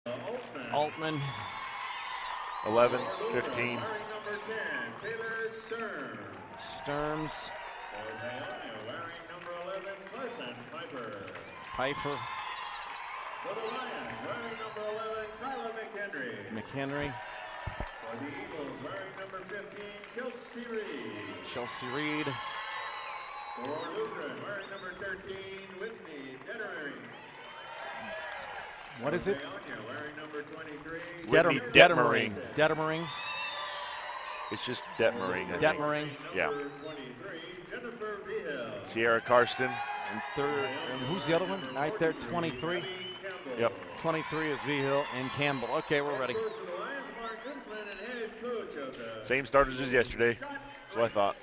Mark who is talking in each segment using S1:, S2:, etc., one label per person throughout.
S1: Altman.
S2: 11, 15.
S1: Sturms. Pfeiffer.
S3: For the Lions, wearing number 11, Kyla
S1: McHenry.
S3: For the Eagles, wearing number 15, Chelsea Reed.
S1: Chelsea Reed.
S3: For Lutheran, wearing number 13, Whitney Detmering.
S1: What is it?
S3: Paonia, wearing number 23,
S2: Whitney
S1: Detmering.
S2: Detmering.
S1: Detmering.
S2: It's just Detmering.
S1: Detmering.
S2: Yeah.
S3: number 23, Jennifer Vigil.
S2: Sierra Karsten.
S1: And third, and who's the other one? Right there, 23.
S2: Yep.
S1: 23 is Vigil and Campbell. Okay, we're ready.
S3: First for the Lions, Mark Kinsman, and head coach of the
S2: Same starters as yesterday. That's what I thought.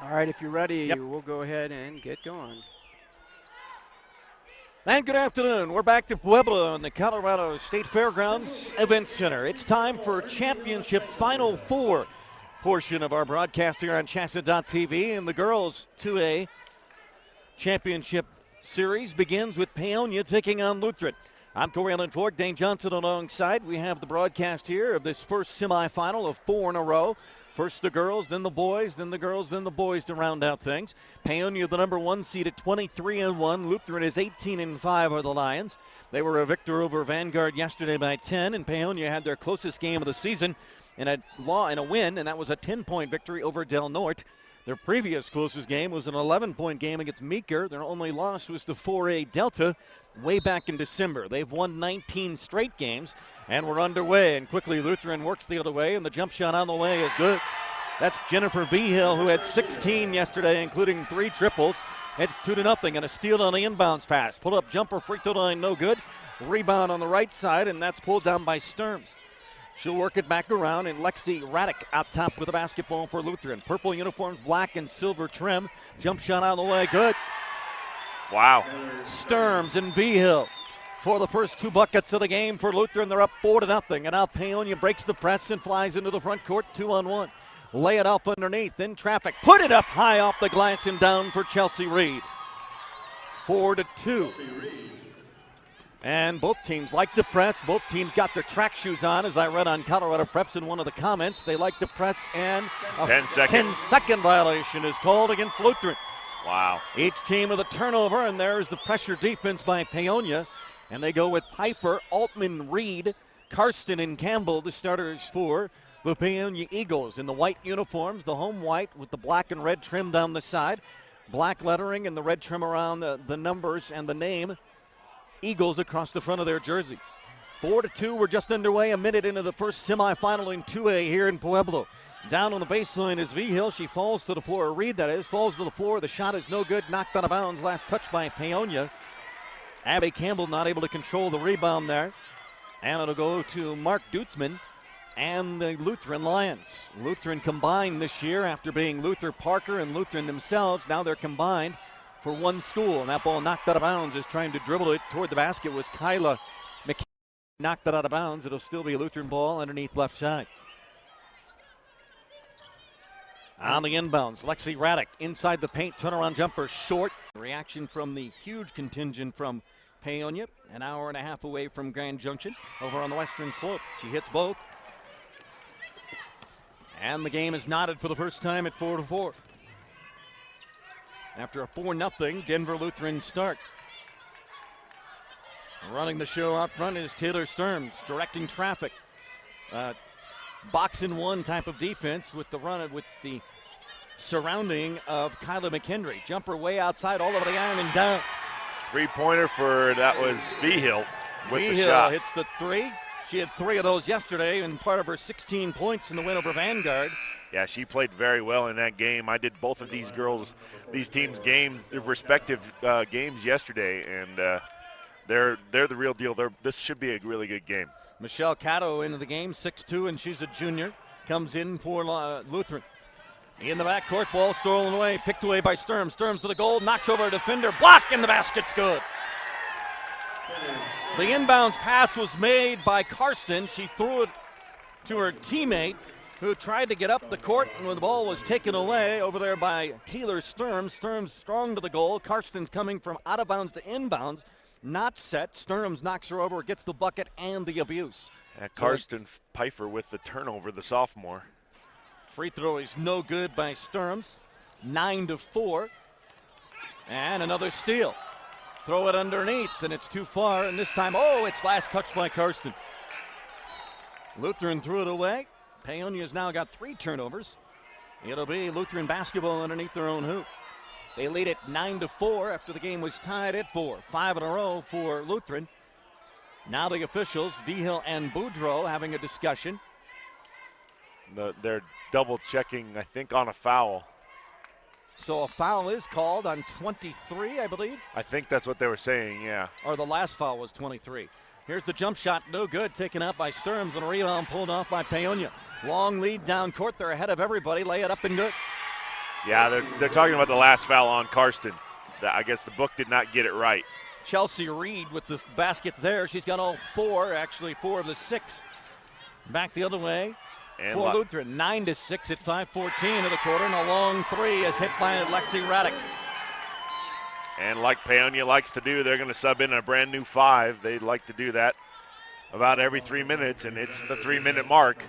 S4: All right, if you're ready,
S1: Yep.
S4: we'll go ahead and get going.
S1: And good afternoon. We're back to Pueblo in the Colorado State Fairgrounds Event Center. It's time for Championship Final Four portion of our broadcast here on CHSAA.tv. And the girls 2A Championship Series begins with Paonia taking on Lutheran. I'm Corey Allen Ford, Dane Johnson alongside. We have the broadcast here of this first semifinal of 4 in a row. First the girls, then the boys, then the girls, then the boys to round out things. Paonia, the number 1 seed at 23-1. Lutheran is 18-5 are the Lions. They were a victor over Vanguard yesterday by 10, and Paonia had their closest game of the season in a win, and that was a 10-point victory over Del Norte. Their previous closest game was an 11-point game against Meeker. Their only loss was to 4A Delta way back in December. They've won 19 straight games, and we're underway. And quickly, Lutheran works the other way, and the jump shot on the way is good. That's Jennifer Vigil, who had 16 yesterday, including 3 triples. It's 2-0, and a steal on the inbounds pass. Pull up jumper, free throw line, no good. Rebound on the right side, and that's pulled down by Sturms. She'll work it back around, and Lexi Raddick out top with the basketball for Lutheran. Purple uniforms, black and silver trim. Jump shot on the way, good.
S2: Wow.
S1: Sturms and Vigil for the first 2 buckets of the game for Lutheran. They're up 4-0, and now Paonia breaks the press and flies into the front court, 2-on-1. Lay it off underneath, then traffic. Put it up high off the glass and down for Chelsea Reed. 4-2. And both teams like to press. Both teams got their track shoes on, as I read on Colorado Preps in one of the comments. They like to press, and a 10-second violation is called against Lutheran.
S2: Wow.
S1: Each team with a turnover, and there's the pressure defense by Paonia. And they go with Pfeiffer, Altman, Reed, Karsten, and Campbell, the starters for the Paonia Eagles. In the white uniforms, the home white with the black and red trim down the side. Black lettering and the red trim around the numbers and the name Eagles across the front of their jerseys. 4-2, we're just underway, a minute into the first semifinal in 2A here in Pueblo. Down on the baseline is Vigil. She falls to the floor. Reed, that is, falls to the floor. The shot is no good, knocked out of bounds. Last touch by Paonia. Abby Campbell not able to control the rebound there. And it'll go to Mark Dutzman and the Lutheran Lions. Lutheran combined this year after being Luther Parker and Lutheran themselves. Now they're combined for one school. And that ball knocked out of bounds is trying to dribble it toward the basket was Kyla McHenry. Knocked it out of bounds. It'll still be a Lutheran ball underneath left side. On the inbounds, Lexi Raddick inside the paint, turnaround jumper short. Reaction from the huge contingent from Paonia, an hour and a half away from Grand Junction, over on the western slope. She hits both. And the game is knotted for the first time at 4-4. After a 4-0 Denver Lutheran start. Running the show out front is Taylor Sturms, directing traffic. Box and one type of defense with the run with the surrounding of Kyla McHenry. Jumper way outside, all over the iron and down.
S2: 3-pointer for, that was Vigil with the
S1: Vigil
S2: shot.
S1: hits the 3. She had 3 of those yesterday and part of her 16 points in the win over Vanguard.
S2: Yeah, she played very well in that game. I did both of these girls, these teams' games, their respective games yesterday, and they're the real deal. This should be a really good game.
S1: Michelle Cato into the game, 6'2", and she's a junior. Comes in for Lutheran. In the backcourt, ball stolen away, picked away by Sturms. Sturms to the goal, knocks over a defender, block, and the basket's good. The inbounds pass was made by Karsten. She threw it to her teammate, who tried to get up the court, and when the ball was taken away over there by Taylor Sturms. Sturms strong to the goal. Karsten's coming from out of bounds to inbounds. not set. Sturms knocks her over, gets the bucket and the abuse.
S2: Karsten Pfeiffer with the turnover, the sophomore.
S1: Free throw is no good by Sturms. 9-4. And another steal. Throw it underneath, and it's too far. And this time, it's last touched by Karsten. Lutheran threw it away. Paonia's now got 3 turnovers. It'll be Lutheran basketball underneath their own hoop. They lead it 9-4 after the game was tied at 4. 5 in a row for Lutheran. Now the officials, Vigil and Boudreau, having a discussion.
S2: They're double checking, I think, on a foul.
S1: So a foul is called on 23, I believe.
S2: I think that's what they were saying, yeah.
S1: Or the last foul was 23. Here's the jump shot, no good, taken out by Sturms, and a rebound pulled off by Paonia. Long lead down court, they're ahead of everybody, lay it up and good.
S2: Yeah, they're talking about the last foul on Karsten. I guess the book did not get it right.
S1: Chelsea Reed with the basket there. She's got all 4, actually 4 of the 6. Back the other way
S2: And
S1: for Lutheran. 9-6 at 5:14 of the quarter, and a long 3 is hit by Lexi Raddick.
S2: And like Paonia likes to do, they're going to sub in a brand new 5. They like to do that about every 3 minutes, and it's the 3-minute mark.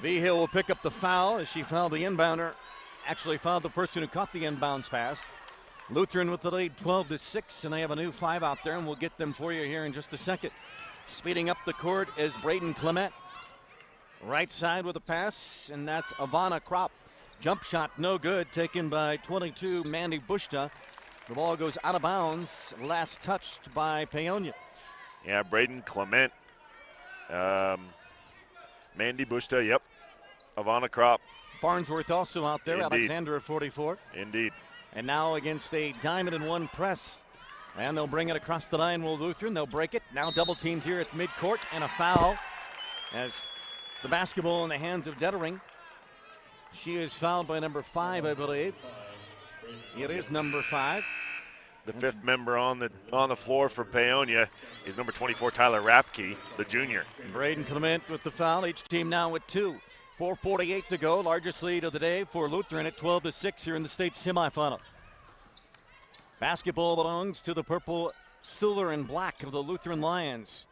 S1: Vigil will pick up the foul as she fouled the inbounder. Actually fouled the person who caught the inbounds pass. Lutheran with the lead 12-6, and they have a new 5 out there, and we'll get them for you here in just a second. Speeding up the court is Braden Clement. Right side with a pass, and that's Ivana Kropp. Jump shot no good, taken by 22 Mandy Bushta. The ball goes out of bounds, last touched by Paonia.
S2: Yeah, Braden Clement. Mandy Bushta, yep. Ivana Kropp.
S1: Farnsworth also out there.
S2: Indeed.
S1: Alexander at 44.
S2: Indeed.
S1: And now against a diamond and 1 press. And they'll bring it across the line with Lutheran. They'll break it. Now double teamed here at midcourt, and a foul as the basketball in the hands of Dettering. She is fouled by number 5, I believe. It is number 5.
S2: The 5th member on the floor for Paonia is number 24, Tyler Rapke, the junior.
S1: Braden Clement with the foul. Each team now with 2. 4:48 to go. Largest lead of the day for Lutheran at 12-6 here in the state semifinal. Basketball belongs to the purple, silver, and black of the Lutheran Lions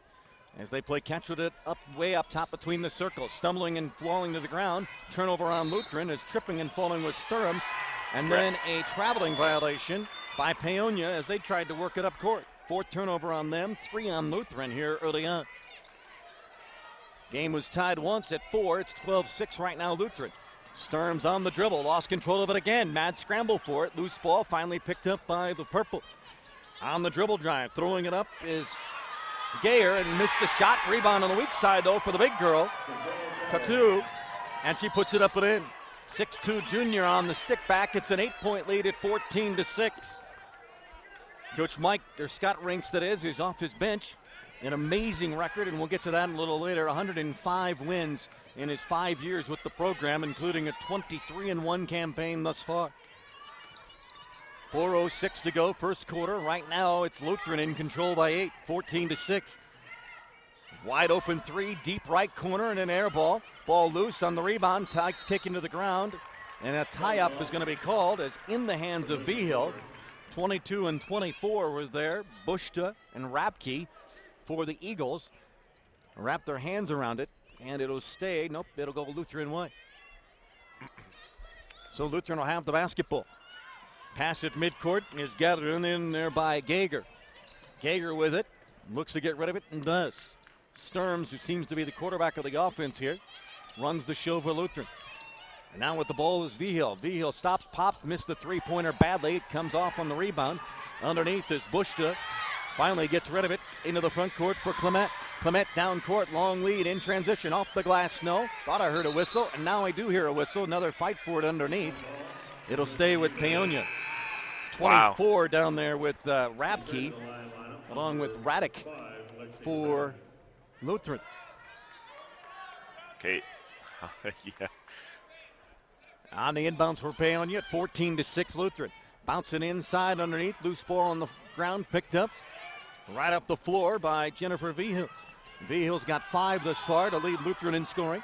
S1: as they play catch with it way up top between the circles. Stumbling and falling to the ground. Turnover on Lutheran as tripping and falling with Sturms. And then a traveling violation by Paonia as they tried to work it up court. 4th turnover on them, 3 on Lutheran here early on. Game was tied once at 4. It's 12-6 right now, Lutheran. Sturms on the dribble, lost control of it again. Mad scramble for it. Loose ball finally picked up by the purple. On the dribble drive, throwing it up is Gayer and missed the shot. Rebound on the weak side, though, for the big girl, Katu, and she puts it up and in. 6'2" junior on the stick back. It's an 8-point lead at 14-6. Coach Scott Rinks, that is off his bench. An amazing record, and we'll get to that a little later. 105 wins in his 5 years with the program, including a 23-1 campaign thus far. 4:06 to go, first quarter. Right now, it's Lutheran in control by 8, 14-6. Wide open 3, deep right corner, and an air ball. Ball loose on the rebound, taken to the ground, and a tie-up is going to be called as in the hands of Vigil. 22 and 24 were there. Bushta and Rapke for the Eagles. Wrap their hands around it, and it'll stay. Nope, it'll go Lutheran way. So Lutheran will have the basketball. Pass at midcourt is gathered in there by Gager. Gager with it, looks to get rid of it and does. Sturms, who seems to be the quarterback of the offense here, runs the show for Lutheran. And now with the ball is Vigil. Vigil stops, pops, missed the 3-pointer badly. It comes off on the rebound. Underneath is Bushta. Finally gets rid of it into the front court for Clement. Clement down court, long lead in transition, off the glass, no. Thought I heard a whistle, and now I do hear a whistle. Another fight for it underneath. It'll stay with Paonia. 24 wow. Down there with Rapke, along with Raddick for Lutheran.
S2: Okay. Yeah.
S1: On the inbounds for Paonia at 14-6 Lutheran. Bouncing inside underneath, loose ball on the ground, picked up. Right up the floor by Jennifer Vigil. Vigil's got 5 thus far to lead Lutheran in scoring.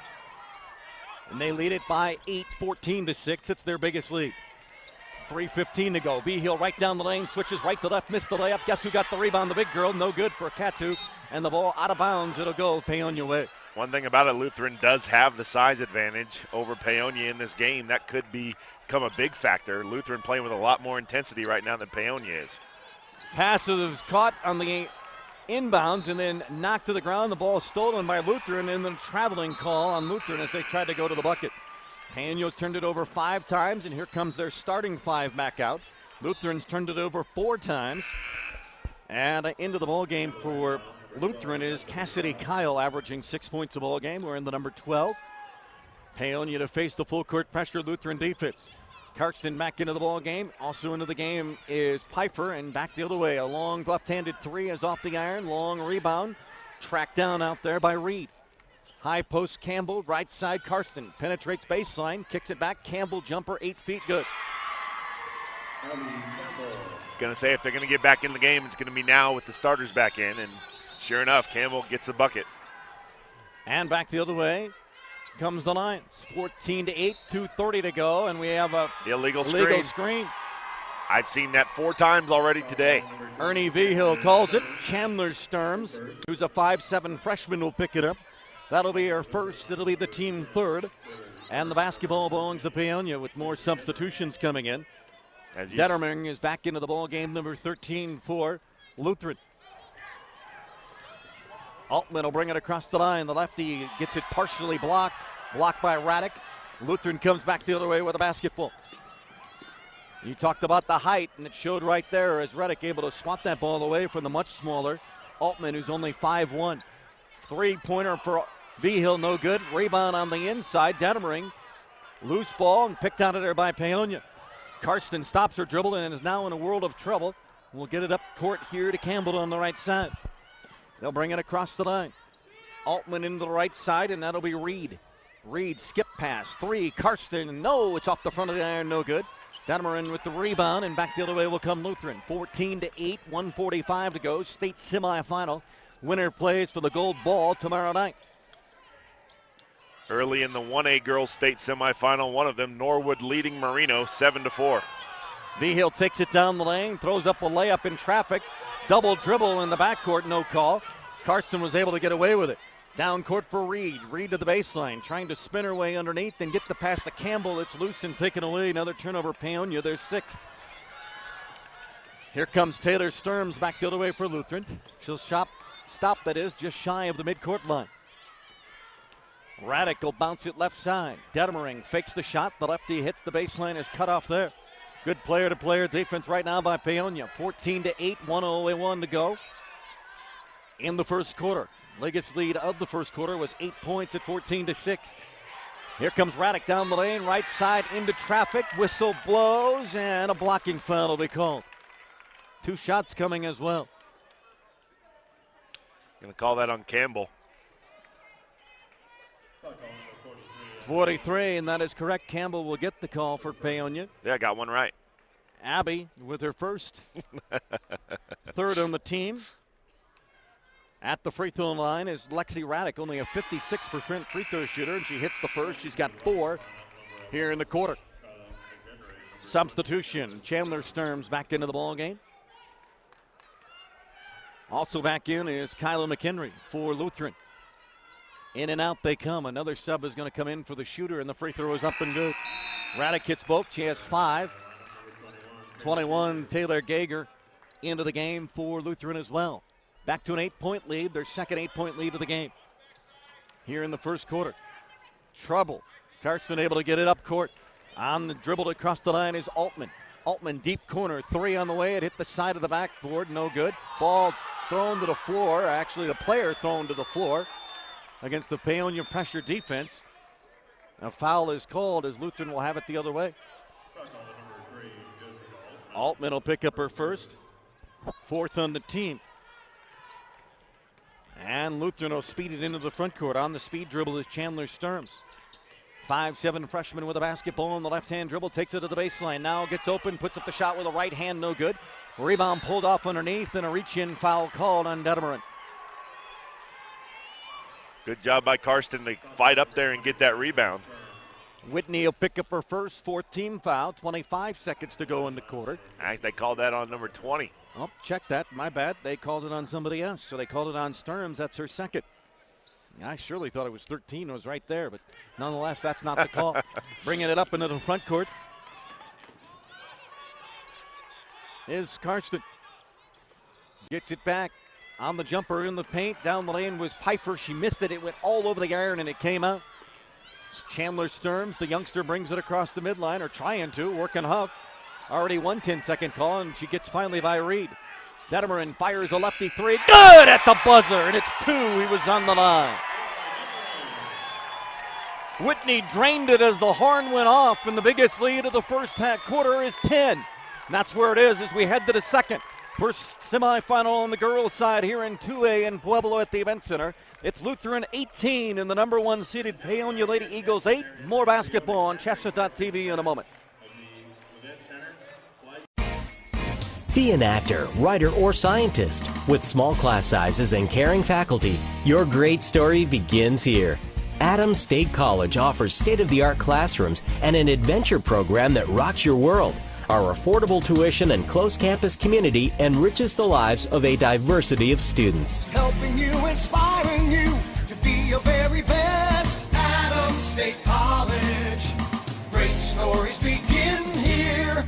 S1: And they lead it by 8, 14-6. It's their biggest lead. 3:15 to go. Vigil right down the lane, switches right to left, missed the layup. Guess who got the rebound? The big girl. No good for Katu. And the ball out of bounds. It'll go Paonia way.
S2: One thing about it, Lutheran does have the size advantage over Paonia in this game. That could become a big factor. Lutheran playing with a lot more intensity right now than Paonia is.
S1: Pass was caught on the inbounds and then knocked to the ground. The ball stolen by Lutheran, and then traveling call on Lutheran as they tried to go to the bucket. Paonia's turned it over 5 times, and here comes their starting 5 back out. Lutheran's turned it over 4 times. And into the ball game for Lutheran is Cassidy Kyle, averaging 6 points a ball game. We're in the number 12. Paonia to face the full court pressure Lutheran defense. Karsten back into the ball game. Also into the game is Pfeiffer, and back the other way. A long left-handed 3 is off the iron. Long rebound. Tracked down out there by Reed. High post Campbell, right side Karsten. Penetrates baseline, kicks it back. Campbell jumper, 8 feet, good.
S2: I was going to say, if they're going to get back in the game, it's going to be now with the starters back in, and sure enough, Campbell gets the bucket.
S1: And back the other way comes the Lions. 14-8, 2:30 to go, and we have a
S2: illegal
S1: screen.
S2: I've seen that 4 times already today.
S1: Ernie Vigil calls it. Chandler Sturms, who's a 5'7" freshman, will pick it up. That'll be her first. It'll be the team third. And the basketball belongs to Paonia with more substitutions coming in. Detterming is back into the ball game, number 13 for Lutheran. Altman will bring it across the line. The lefty gets it partially blocked by Raddick. Lutheran comes back the other way with a basketball. You talked about the height, and it showed right there as Raddick able to swat that ball away from the much smaller Altman, who's only 5'1". 3-pointer for Vigil, no good. Rebound on the inside. Detmering, loose ball, and picked out of there by Paonia. Karsten stops her dribble and is now in a world of trouble. We'll get it up court here to Campbell on the right side. They'll bring it across the line. Altman into the right side, and that'll be Reed. Reed skip pass, 3, Karsten, no, it's off the front of the iron, no good. Detmering with the rebound, and back the other way will come Lutheran. 14-8, 1:45 to go, state semifinal. Winner plays for the gold ball tomorrow night.
S2: Early in the 1A girls state semifinal, one of them, Norwood leading Marino 7-4.
S1: Vigil takes it down the lane, throws up a layup in traffic. Double dribble in the backcourt, no call. Karsten was able to get away with it. Down court for Reed. Reed to the baseline, trying to spin her way underneath and get the pass to Campbell. It's loose and taken away. Another turnover, Paonia, their 6th. Here comes Taylor Sturms back the other way for Lutheran. She'll stop, that is, just shy of the midcourt line. Raddick will bounce it left side. Detmering fakes the shot. The lefty hits the baseline, is cut off there. Good player-to-player defense right now by Paonia. 14-8, 1:01 to go in the first quarter. Liggett's lead of the first quarter was 8 points at 14-6. Here comes Raddick down the lane, right side into traffic. Whistle blows, and a blocking foul will be called. 2 shots coming as well.
S2: Going to call that on Campbell.
S1: 43, and that is correct. Campbell will get the call for Paonia.
S2: Yeah, got one right.
S1: Abby with her first. 3rd on the team. At the free throw line is Lexi Raddick, only a 56% free throw shooter, and she hits the first. She's got 4 here in the quarter. Substitution. Chandler Sturms back into the ball game. Also back in is Kyla McHenry for Lutheran. In and out they come. Another sub is going to come in for the shooter, and the free throw is up and good. Raddick hits both. She has 5. 21, Taylor Gager into the game for Lutheran as well. Back to an 8-point lead, their second 8-point lead of the game. Here in the first quarter. Trouble. Karsten able to get it up court. On the dribble across the line is Altman. Altman deep corner, 3 on the way. It hit the side of the backboard, no good. Ball thrown to the floor. Actually, the player thrown to the floor against the Paonia pressure defense. A foul is called as Lutheran will have it the other way. Altman will pick up her first. 4th on the team. And Lutheran will speed it into the front court. On the speed dribble is Chandler Sturms. 5'7" freshman with a basketball on the left-hand dribble. Takes it to the baseline. Now gets open. Puts up the shot with a right hand. No good. Rebound pulled off underneath. And a reach-in foul called on Detmering.
S2: Good job by Karsten to fight up there and get that rebound.
S1: Whitney will pick up her first 14 foul. 25 seconds to go in the quarter.
S2: They called that on number 20.
S1: Oh, check that. My bad. They called it on somebody else. So they called it on Sturms. That's her second. I surely thought it was 13. It was right there. But nonetheless, that's not the call. Bringing it up into the front court is Karsten. Gets it back on the jumper in the paint. Down the lane was Pfeiffer. She missed it. It went all over the iron and it came out. Chandler Sturms, the youngster, brings it across the midline, or trying to, working Huff. Already 1 10-second call, and she gets finally by Reed. Detmerman fires a lefty three. Good at the buzzer, and it's 2. He was on the line. Whitney drained it as the horn went off, and the biggest lead of the first quarter is 10. And that's where it is as we head to the second. First semifinal on the girls' side here in 2A in Pueblo at the Event Center. It's Lutheran 18 and the number 1 seeded Paonia Lady Eagles 8. More basketball on CHSAA.tv in a moment.
S5: Be an actor, writer, or scientist. With small class sizes and caring faculty, your great story begins here. Adams State College offers state-of-the-art classrooms and an adventure program that rocks your world. Our affordable tuition and close campus community enriches the lives of a diversity of students.
S6: Helping you, inspiring you to be your very best. Adams State College. Great stories begin here.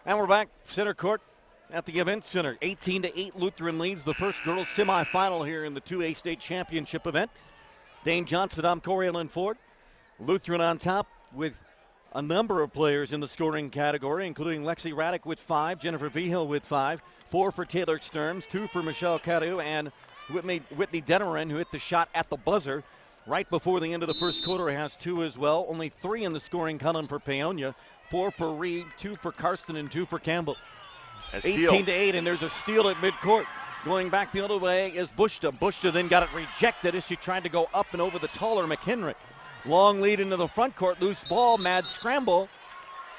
S1: And we're back center court at the Event Center. 18-8 Lutheran leads the first girls semifinal here in the 2A state championship event. Dane Johnson, I'm Coriolyn Ford. Lutheran on top with a number of players in the scoring category, including Lexi Raddick with 5, Jennifer Vigil with 5, 4 for Taylor Sturms, 2 for Michelle Cadu, and Whitney Detmerin, who hit the shot at the buzzer right before the end of the first quarter, has 2 as well. Only 3 in the scoring column for Paonia, 4 for Reed, 2 for Karsten, and 2 for Campbell. 18-8, and there's a steal at midcourt. Going back the other way is Bushta. Bushta then got it rejected as she tried to go up and over the taller McHenry. Long lead into the front court, loose ball, mad scramble.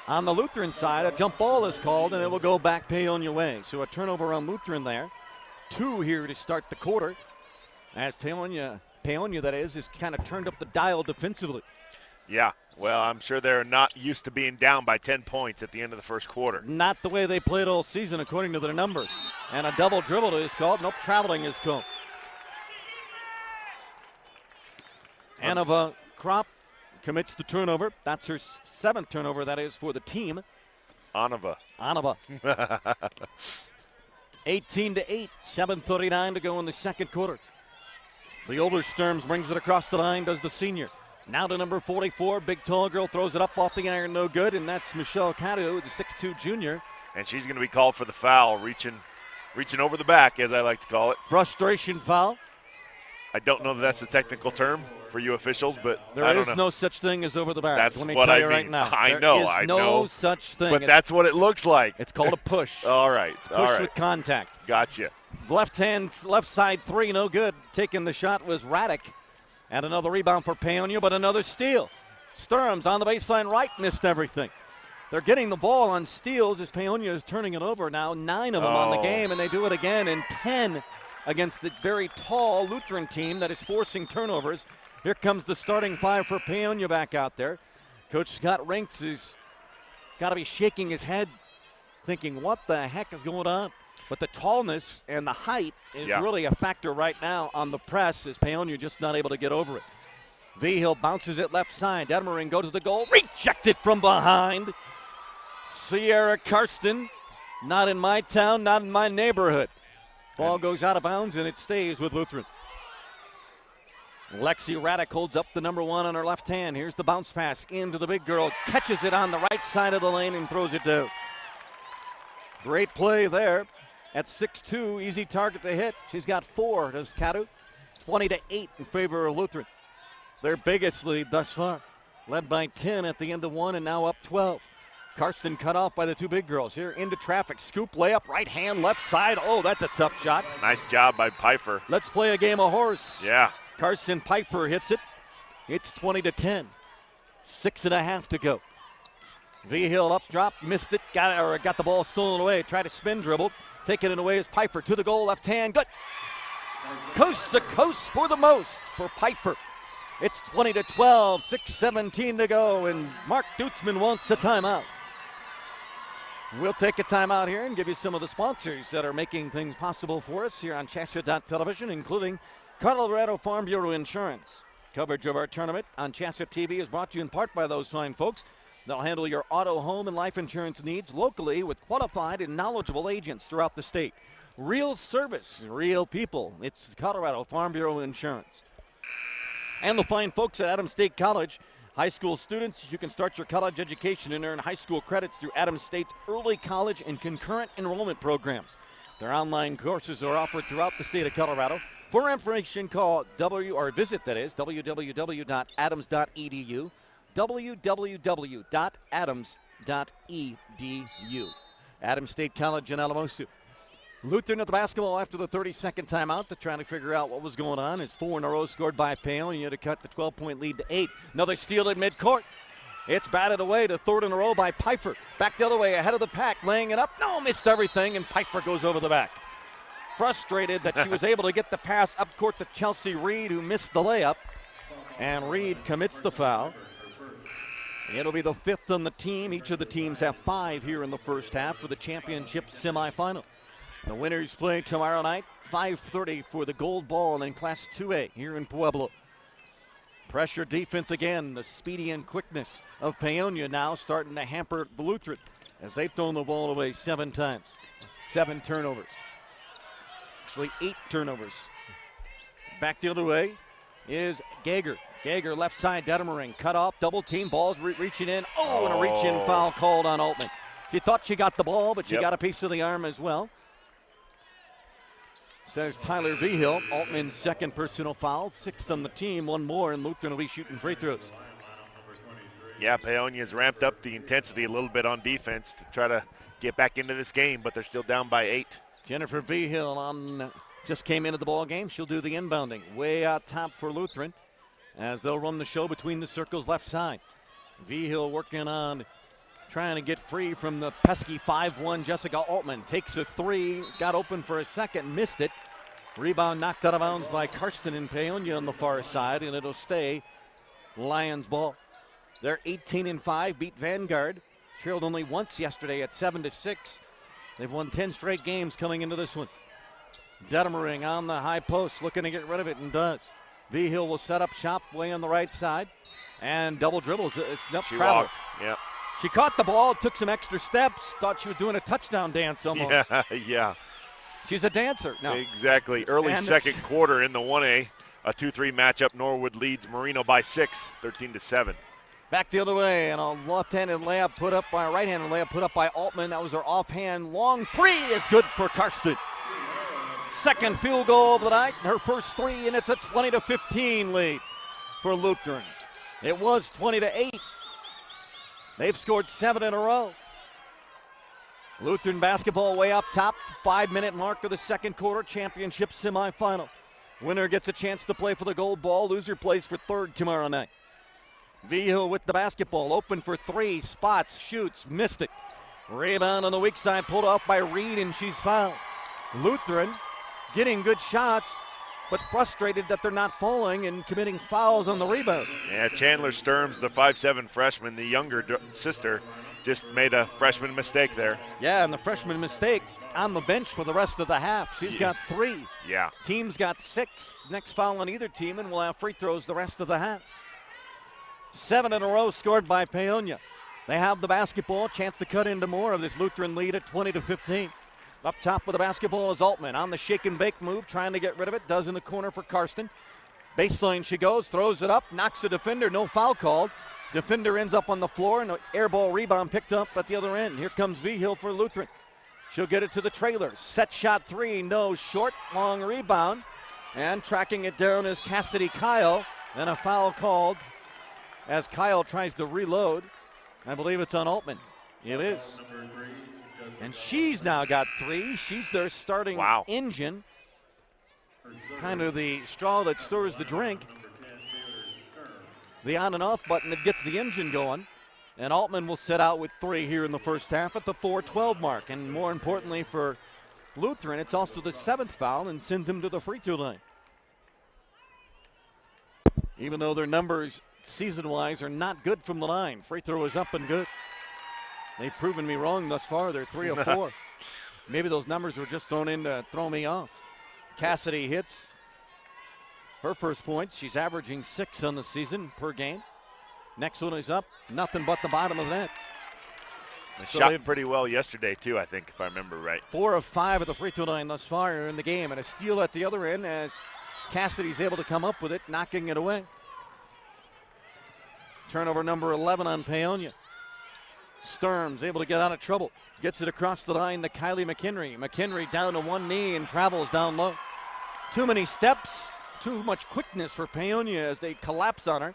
S1: On the Lutheran side, a jump ball is called, and it will go back Paonia way. So a turnover on Lutheran there. 2 here to start the quarter, as Paonia that is kind of turned up the dial defensively.
S2: Yeah, well, I'm sure they're not used to being down by 10 points at the end of the first quarter.
S1: Not the way they played all season, according to their numbers. And a double dribble is called. Nope, traveling is called. Anova Kropp commits the turnover. That's her 7th turnover, that is, for the team.
S2: Anova.
S1: 18-8, 7:39 to go in the second quarter. The older Sturms brings it across the line, does the senior. Now to number 44, big tall girl throws it up off the iron, no good, and that's Michelle Cadu, the 6'2 junior.
S2: And she's going to be called for the foul, reaching over the back, as I like to call it.
S1: Frustration foul.
S2: I don't know that that's a technical term for you officials, but
S1: there is no such thing as over the back.
S2: That's
S1: Let me
S2: what
S1: tell
S2: I
S1: you
S2: mean.
S1: right now.
S2: I
S1: There
S2: know,
S1: is
S2: I
S1: no
S2: know.
S1: such thing.
S2: But that's what it looks like.
S1: It's called a push.
S2: All right.
S1: Push with contact.
S2: Gotcha.
S1: Left side 3, no good. Taking the shot was Raddick. And another rebound for Paonia, but another steal. Sturms on the baseline right, missed everything. They're getting the ball on steals as Paonia is turning it over now. 9 of them on the game, and they do it again in 10 against the very tall Lutheran team that is forcing turnovers. Here comes the starting 5 for Paonia back out there. Coach Scott Rinks has got to be shaking his head thinking, what the heck is going on? But the tallness and the height is really a factor right now on the press as Paonia just not able to get over it. Vigil bounces it left side. Detmerin goes to the goal. Rejected from behind. Sierra Karsten, not in my town, not in my neighborhood. Ball goes out of bounds, and it stays with Lutheran. Lexi Raddick holds up the number 1 on her left hand. Here's the bounce pass into the big girl. Catches it on the right side of the lane and throws it down. Great play there. At 6'2", easy target to hit. She's got 4, does Cadu. 20-8 in favor of Lutheran. Their biggest lead thus far. Led by 10 at the end of 1 and now up 12. Karsten cut off by the 2 big girls. Here into traffic. Scoop layup, right hand, left side. Oh, that's a tough shot.
S2: Nice job by Pfeiffer.
S1: Let's play a game of horse.
S2: Yeah.
S1: Karsten Pfeiffer hits it. It's 20-10. 6.5 to go. Vigil up drop, missed it, got the ball stolen away. Tried to spin dribble. Taking it away is Pfeiffer to the goal, left hand, good. Coast to coast for the most for Pfeiffer. It's 20-12, 6:17 to go, and Mark Dutzman wants a timeout. We'll take a timeout here and give you some of the sponsors that are making things possible for us here on CHSAA Television, including Colorado Farm Bureau Insurance. Coverage of our tournament on CHSAA TV is brought to you in part by those fine folks. They'll handle your auto, home, and life insurance needs locally with qualified and knowledgeable agents throughout the state. Real service, real people. It's Colorado Farm Bureau Insurance. And the fine folks at Adams State College. High school students, you can start your college education and earn high school credits through Adams State's early college and concurrent enrollment programs. Their online courses are offered throughout the state of Colorado. For information, call visit www.adams.edu, www.adams.edu. Adams State College in Alamosu. Lutheran at the basketball after the 32nd timeout to try to figure out what was going on. It's 4 in a row scored by Paonia to cut the 12-point lead to 8. Another steal at midcourt. It's batted away to 3rd in a row by Pfeiffer. Back the other way, ahead of the pack, laying it up. No, missed everything, and Pfeiffer goes over the back. Frustrated that she was able to get the pass up court to Chelsea Reed, who missed the layup. And Reed commits the foul. It'll be the 5th on the team. Each of the teams have 5 here in the first half for the championship semifinal. The winners play tomorrow night, 5:30 for the gold ball in Class 2A here in Pueblo. Pressure defense again, the speedy and quickness of Paonia now starting to hamper Lutheran as they've thrown the ball away 7 times. 7 turnovers. Actually 8 turnovers. Back the other way is Gager. Gager left side, Detmering cut off, double team, ball reaching in. Oh, and a reach-in foul called on Altman. She thought she got the ball, but she got a piece of the arm as well. Says Tyler Vigil. Altman's second personal foul, 6th on the team, 1 more, and Lutheran will be shooting free throws.
S2: Yeah, Paonia's ramped up the intensity a little bit on defense to try to get back into this game, but they're still down by 8.
S1: Jennifer Vigil just came into the ball game. She'll do the inbounding. Way out top for Lutheran as they'll run the show between the circles left side. Vigil working on trying to get free from the pesky 5'1" Jessica Altman. Takes a 3, got open for a second, missed it. Rebound knocked out of bounds by Karsten and Paonia on the far side, and it'll stay Lions ball. They're 18-5, beat Vanguard. Trailed only once yesterday at 7-6. They've won 10 straight games coming into this one. Detmering on the high post, looking to get rid of it, and does. Vigil will set up shop way on the right side, and double dribbles.
S2: She walked, yeah.
S1: She caught the ball, took some extra steps, thought she was doing a touchdown dance almost.
S2: Yeah.
S1: She's a dancer. No.
S2: Exactly. Early second quarter in the 1A, a 2-3 matchup. Norwood leads Marino by 6, 13-7.
S1: Back the other way, and a left-handed layup put up by a right-handed layup put up by Altman. That was her offhand long 3 is good for Karsten. Second field goal of the night, her first 3, and it's a 20-15 lead for Lutheran. It was 20-8. They've scored 7 in a row. Lutheran basketball way up top, 5-minute mark of the second quarter, championship semifinal. Winner gets a chance to play for the gold ball. Loser plays for 3rd tomorrow night. Vigil with the basketball, open for 3, spots, shoots, missed it. Rebound on the weak side, pulled off by Reed, and she's fouled. Lutheran getting good shots, but frustrated that they're not falling and committing fouls on the rebound.
S2: Yeah, Chandler Sturms, the 5'7" freshman, the younger sister, just made a freshman mistake there.
S1: Yeah, and the freshman mistake on the bench for the rest of the half. She's got 3.
S2: Yeah.
S1: Team's got 6. Next foul on either team, and we'll have free throws the rest of the half. 7 in a row scored by Paonia. They have the basketball, chance to cut into more of this Lutheran lead at 20-15. Up top with the basketball is Altman on the shake and bake move, trying to get rid of it. Does in the corner for Karsten. Baseline she goes, throws it up, knocks the defender, no foul called. Defender ends up on the floor, and an air ball rebound picked up at the other end. Here comes Vigil for Lutheran. She'll get it to the trailer. Set shot 3, no, short, long rebound. And tracking it down is Cassidy Kyle, and a foul called as Kyle tries to reload. I believe it's on Altman. It is. And she's now got 3. She's their starting engine. Kind of the straw that stirs the drink. The on and off button that gets the engine going. And Altman will set out with 3 here in the first half at the 4:12 mark. And more importantly for Lutheran, it's also the 7th foul and sends him to the free throw line. even though their numbers season-wise are not good from the line. Free throw is up and good. They've proven me wrong thus far. They're 3 of 4. Maybe those numbers were just thrown in to throw me off. Cassidy hits her first points. She's averaging 6 on the season per game. Next one is up. Nothing but the bottom of that.
S2: They shot pretty well yesterday, too, I think, if I remember right.
S1: 4 of 5 at the free throw line thus far in the game. And a steal at the other end as Cassidy's able to come up with it, knocking it away. Turnover number 11 on Paonia. Sturms able to get out of trouble. Gets it across the line to Kylie McHenry. McHenry down to one knee and travels down low. Too many steps, too much quickness for Paonia as they collapse on her.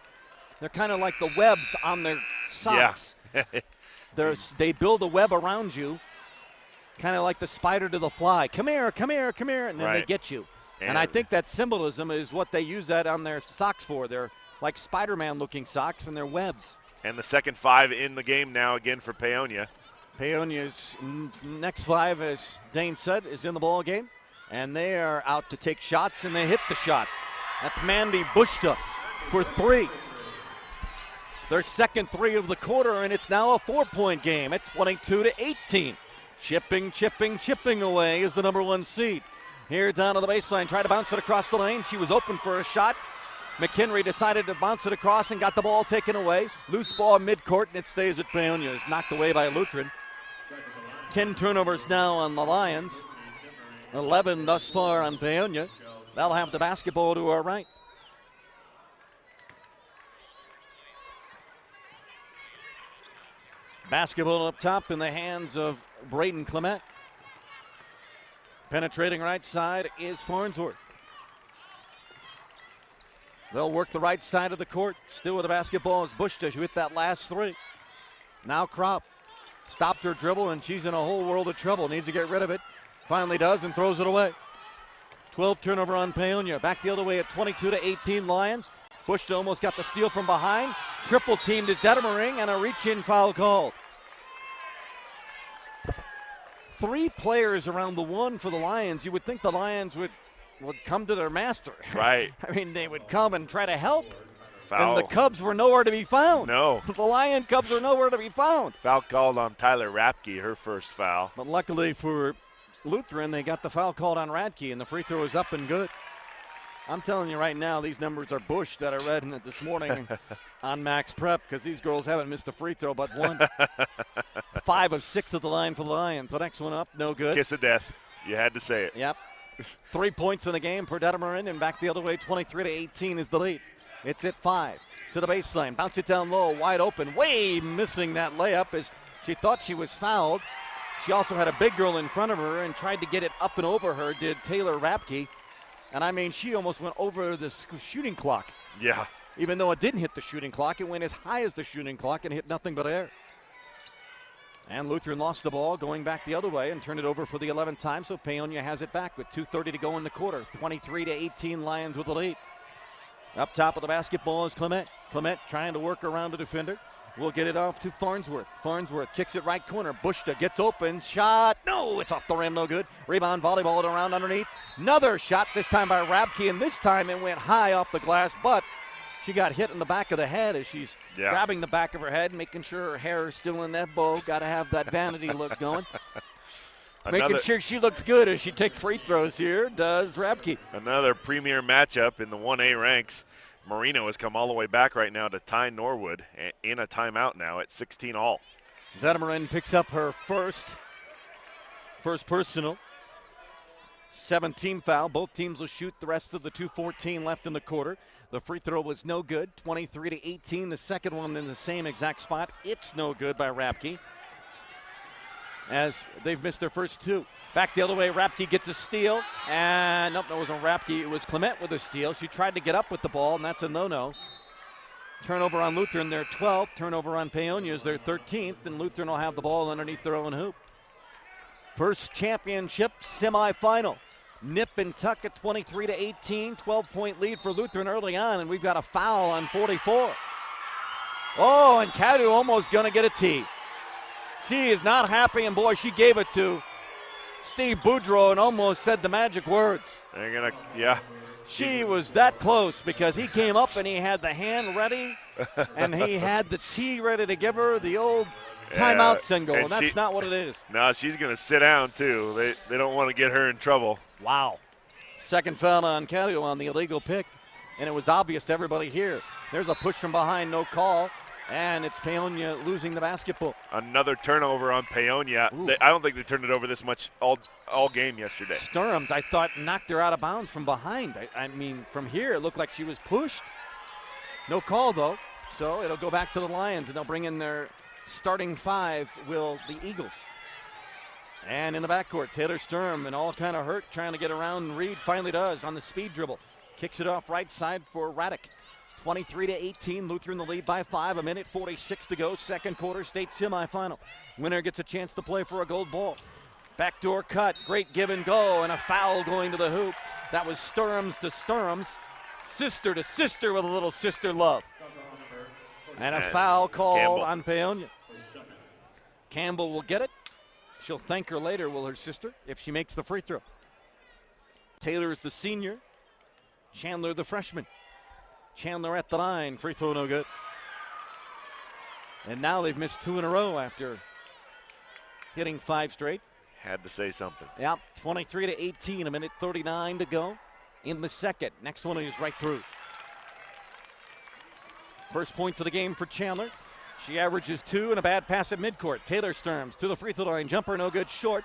S1: They're kind of like the webs on their socks.
S2: Yeah.
S1: They build a web around you, kind of like the spider to the fly. Come here, come here, come here, and then they get you. And I think that symbolism is what they use that on their socks for. They're like Spider-Man looking socks and they're webs.
S2: And the second 5 in the game now again for Paonia.
S1: Paonia's next 5, as Dane said, is in the ball game. And they are out to take shots, and they hit the shot. That's Mandy Bushta for 3. Their second 3 of the quarter, and it's now a 4-point game at 22-18. Chipping away is the number 1 seed. Here down to the baseline, try to bounce it across the lane. She was open for a shot. McHenry decided to bounce it across and got the ball taken away. Loose ball midcourt, and it stays at Paonia. It's knocked away by Lutheran. 10 turnovers now on the Lions. 11 thus far on Paonia. They'll have the basketball to our right. Basketball up top in the hands of Braden Clement. Penetrating right side is Farnsworth. They'll work the right side of the court. Still with the basketball is Bushta, who hit that last 3. Now Kropp stopped her dribble, and she's in a whole world of trouble. Needs to get rid of it. Finally does and throws it away. 12 turnover on Paonia. Back the other way at 22-18 Lions. Bushta almost got the steal from behind. Triple teamed at Detmering, and a reach-in foul called. 3 players around the 1 for the Lions. You would think the Lions would come to their master.
S2: Right.
S1: I mean, they would come and try to help.
S2: Foul.
S1: And the Cubs were nowhere to be found.
S2: No.
S1: The Lion Cubs were nowhere to be found.
S2: Foul called on Tyler Rapke, her first foul.
S1: But luckily for Lutheran, they got the foul called on Radke, and the free throw is up and good. I'm telling you right now, these numbers are Bush that I read in it this morning on Max Prep, because these girls haven't missed a free throw but 1. 5 of 6 at the line for the Lions. The next one up, no good.
S2: Kiss of death. You had to say it.
S1: Yep. 3 points in the game for Detmering, and back the other way, 23-18 is the lead. It's at 5 to the baseline. Bounce it down low, wide open. Way missing that layup as she thought she was fouled. She also had a big girl in front of her and tried to get it up and over her, did Taylor Rapke. And I mean, she almost went over the shooting clock.
S2: Yeah.
S1: Even though it didn't hit the shooting clock, it went as high as the shooting clock and hit nothing but air. And Lutheran lost the ball going back the other way and turned it over for the 11th time, so Paonia has it back with 2:30 to go in the quarter. 23-18 Lions with the lead. Up top of the basketball is Clement. Clement trying to work around the defender. Will get it off to Farnsworth. Farnsworth kicks it right corner. Bushta gets open. Shot. No, it's off the rim. No good. Rebound, volleyball it around underneath. Another shot, this time by Rabke, and this time it went high off the glass, but she got hit in the back of the head as she's grabbing the back of her head, making sure her hair is still in that bow. Got to have that vanity look going. Making sure she looks good as she takes free throws here, does Rabke.
S2: Another premier matchup in the 1A ranks. Marino has come all the way back right now to tie Norwood in a timeout now at 16 all.
S1: Detmering picks up her first personal. 17 foul. Both teams will shoot the rest of the 2:14 left in the quarter. The free throw was no good. 23-18. The second one in the same exact spot. It's no good by Rapke, as they've missed their first 2. Back the other way, Rapke gets a steal. And nope, it wasn't Rapke. It was Clement with a steal. She tried to get up with the ball, and that's a no-no. Turnover on Lutheran, their 12th. Turnover on Paonia is their 13th, and Lutheran will have the ball underneath their own hoop. First championship semifinal. Nip and tuck at 23-18. 12-point lead for Lutheran early on, and we've got a foul on 44. Oh, and Cadu almost going to get a tee. She is not happy, and boy, she gave it to Steve Boudreau and almost said the magic words.
S2: They're gonna, yeah.
S1: She was that close because he came up and he had the hand ready and he had the tee ready to give her the old timeout single, and that's not what it is.
S2: No, she's going to sit down, too. They don't want to get her in trouble.
S1: Wow. Second foul on Calio on the illegal pick, and it was obvious to everybody here. There's a push from behind, no call, and it's Paonia losing the basketball.
S2: Another turnover on Paonia. I don't think they turned it over this much all game yesterday.
S1: Sturms, I thought, knocked her out of bounds from behind. I mean, from here, it looked like she was pushed. No call, though, so it'll go back to the Lions, and they'll bring in their starting five, the Eagles. And in the backcourt, Taylor Sturm, and all kind of hurt, trying to get around. Reed finally does on the speed dribble. Kicks it off right side for Raddick. 23-18, Lutheran the lead by 5, 1:46 to go. Second quarter, state semifinal. Winner gets a chance to play for a gold ball. Backdoor cut, great give and go, and a foul going to the hoop. That was Sturms to Sturms. Sister to sister with a little sister love. And a foul called on Paonia. Campbell will get it. She'll thank her later, will her sister, if she makes the free throw. Taylor is the senior. Chandler the freshman. Chandler at the line. Free throw no good. And now they've missed 2 in a row after hitting 5 straight.
S2: Had to say something.
S1: Yep, 23-18, 1:39 to go in the second. Next one is right through. First points of the game for Chandler. She averages 2 and a bad pass at midcourt. Taylor Sturms to the free throw line. Jumper no good, short.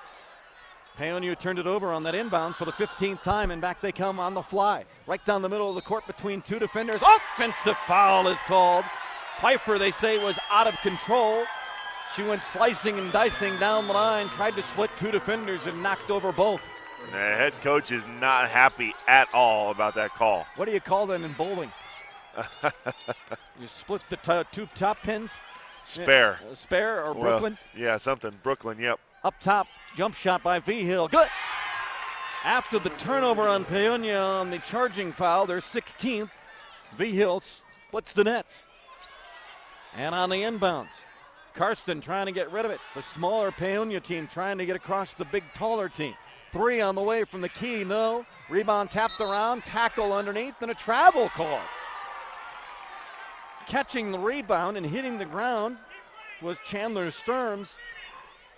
S1: Paonia turned it over on that inbound for the 15th time, and back they come on the fly. Right down the middle of the court between 2 defenders. Offensive foul is called. Pfeiffer, they say, was out of control. She went slicing and dicing down the line, tried to split 2 defenders and knocked over both.
S2: The head coach is not happy at all about that call.
S1: What do you call that in bowling? You split the 2 top pins?
S2: Spare.
S1: Spare or Brooklyn?
S2: Well, yeah, something. Brooklyn, yep.
S1: Up top, jump shot by V-Hill. Good. After the turnover on Paonia on the charging foul, their 16th, V-Hill splits the nets. And on the inbounds, Karsten trying to get rid of it. The smaller Paonia team trying to get across the big, taller team. 3 on the way from the key, no. Rebound tapped around, tackle underneath, and a travel call. Catching the rebound and hitting the ground was Chandler Sturms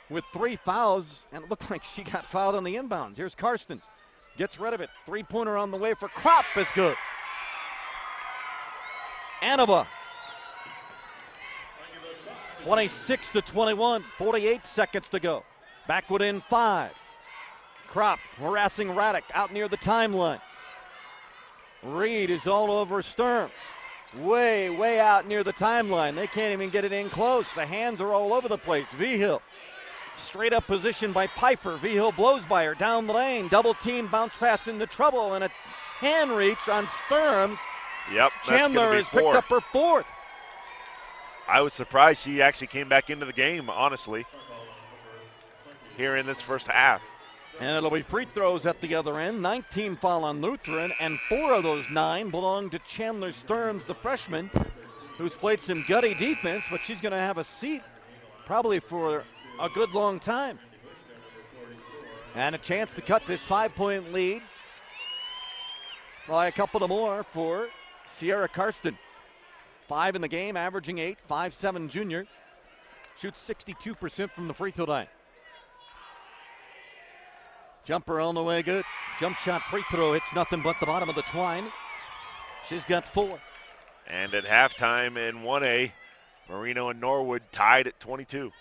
S1: with 3 fouls, and it looked like she got fouled on the inbounds. Here's Karstens. Gets rid of it. 3-pointer on the way for Kropp is good. Anova. 26-21, 48 seconds to go. Back within 5. Kropp harassing Raddick out near the timeline. Reed is all over Sturms. Way out near the timeline. They can't even get it in close. The hands are all over the place. V-Hill. Straight up position by Pfeiffer. V-Hill blows by her down the lane. Double team, bounce pass into trouble, and a hand reach on Sturms.
S2: Yep.
S1: Chandler has picked up her 4th.
S2: I was surprised she actually came back into the game, honestly, here in this first half.
S1: And it'll be free throws at the other end. 19 foul on Lutheran, and 4 of those 9 belong to Chandler Sturms, the freshman, who's played some gutty defense, but she's going to have a seat probably for a good long time. And a chance to cut this 5-point lead by a couple of more for Sierra Karsten. 5 in the game, averaging 8, 5'7" junior. Shoots 62% from the free throw line. Jumper on the way, good. Jump shot free throw, hits nothing but the bottom of the twine. She's got 4.
S2: And at halftime in 1A, Marino and Norwood tied at 22.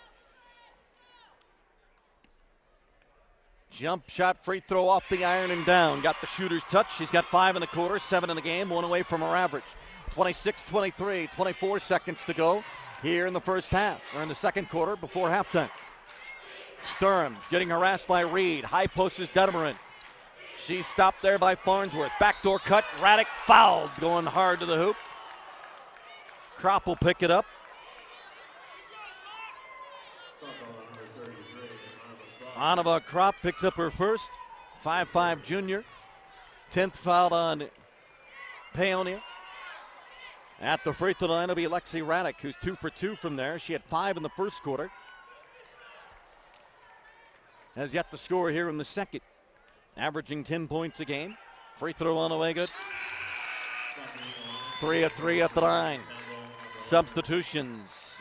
S1: Jump shot free throw off the iron and down. Got the shooter's touch. She's got 5 in the quarter, 7 in the game, 1 away from her average. 26-23, 24 seconds to go here in the first half, or in the second quarter before halftime. Sturms getting harassed by Reed. High post is Detmerin. She's stopped there by Farnsworth. Backdoor cut. Raddick fouled, going hard to the hoop. Kropp will pick it up. Anova Kropp picks up her first. 5'5" junior. 10th foul on Paonia. At the free throw line will be Lexi Raddick, who's 2 for 2 from there. She had 5 in the first quarter. Has yet to score here in the second. Averaging 10 points a game. Free throw on the way, good. 3 of 3 at the line. Substitutions.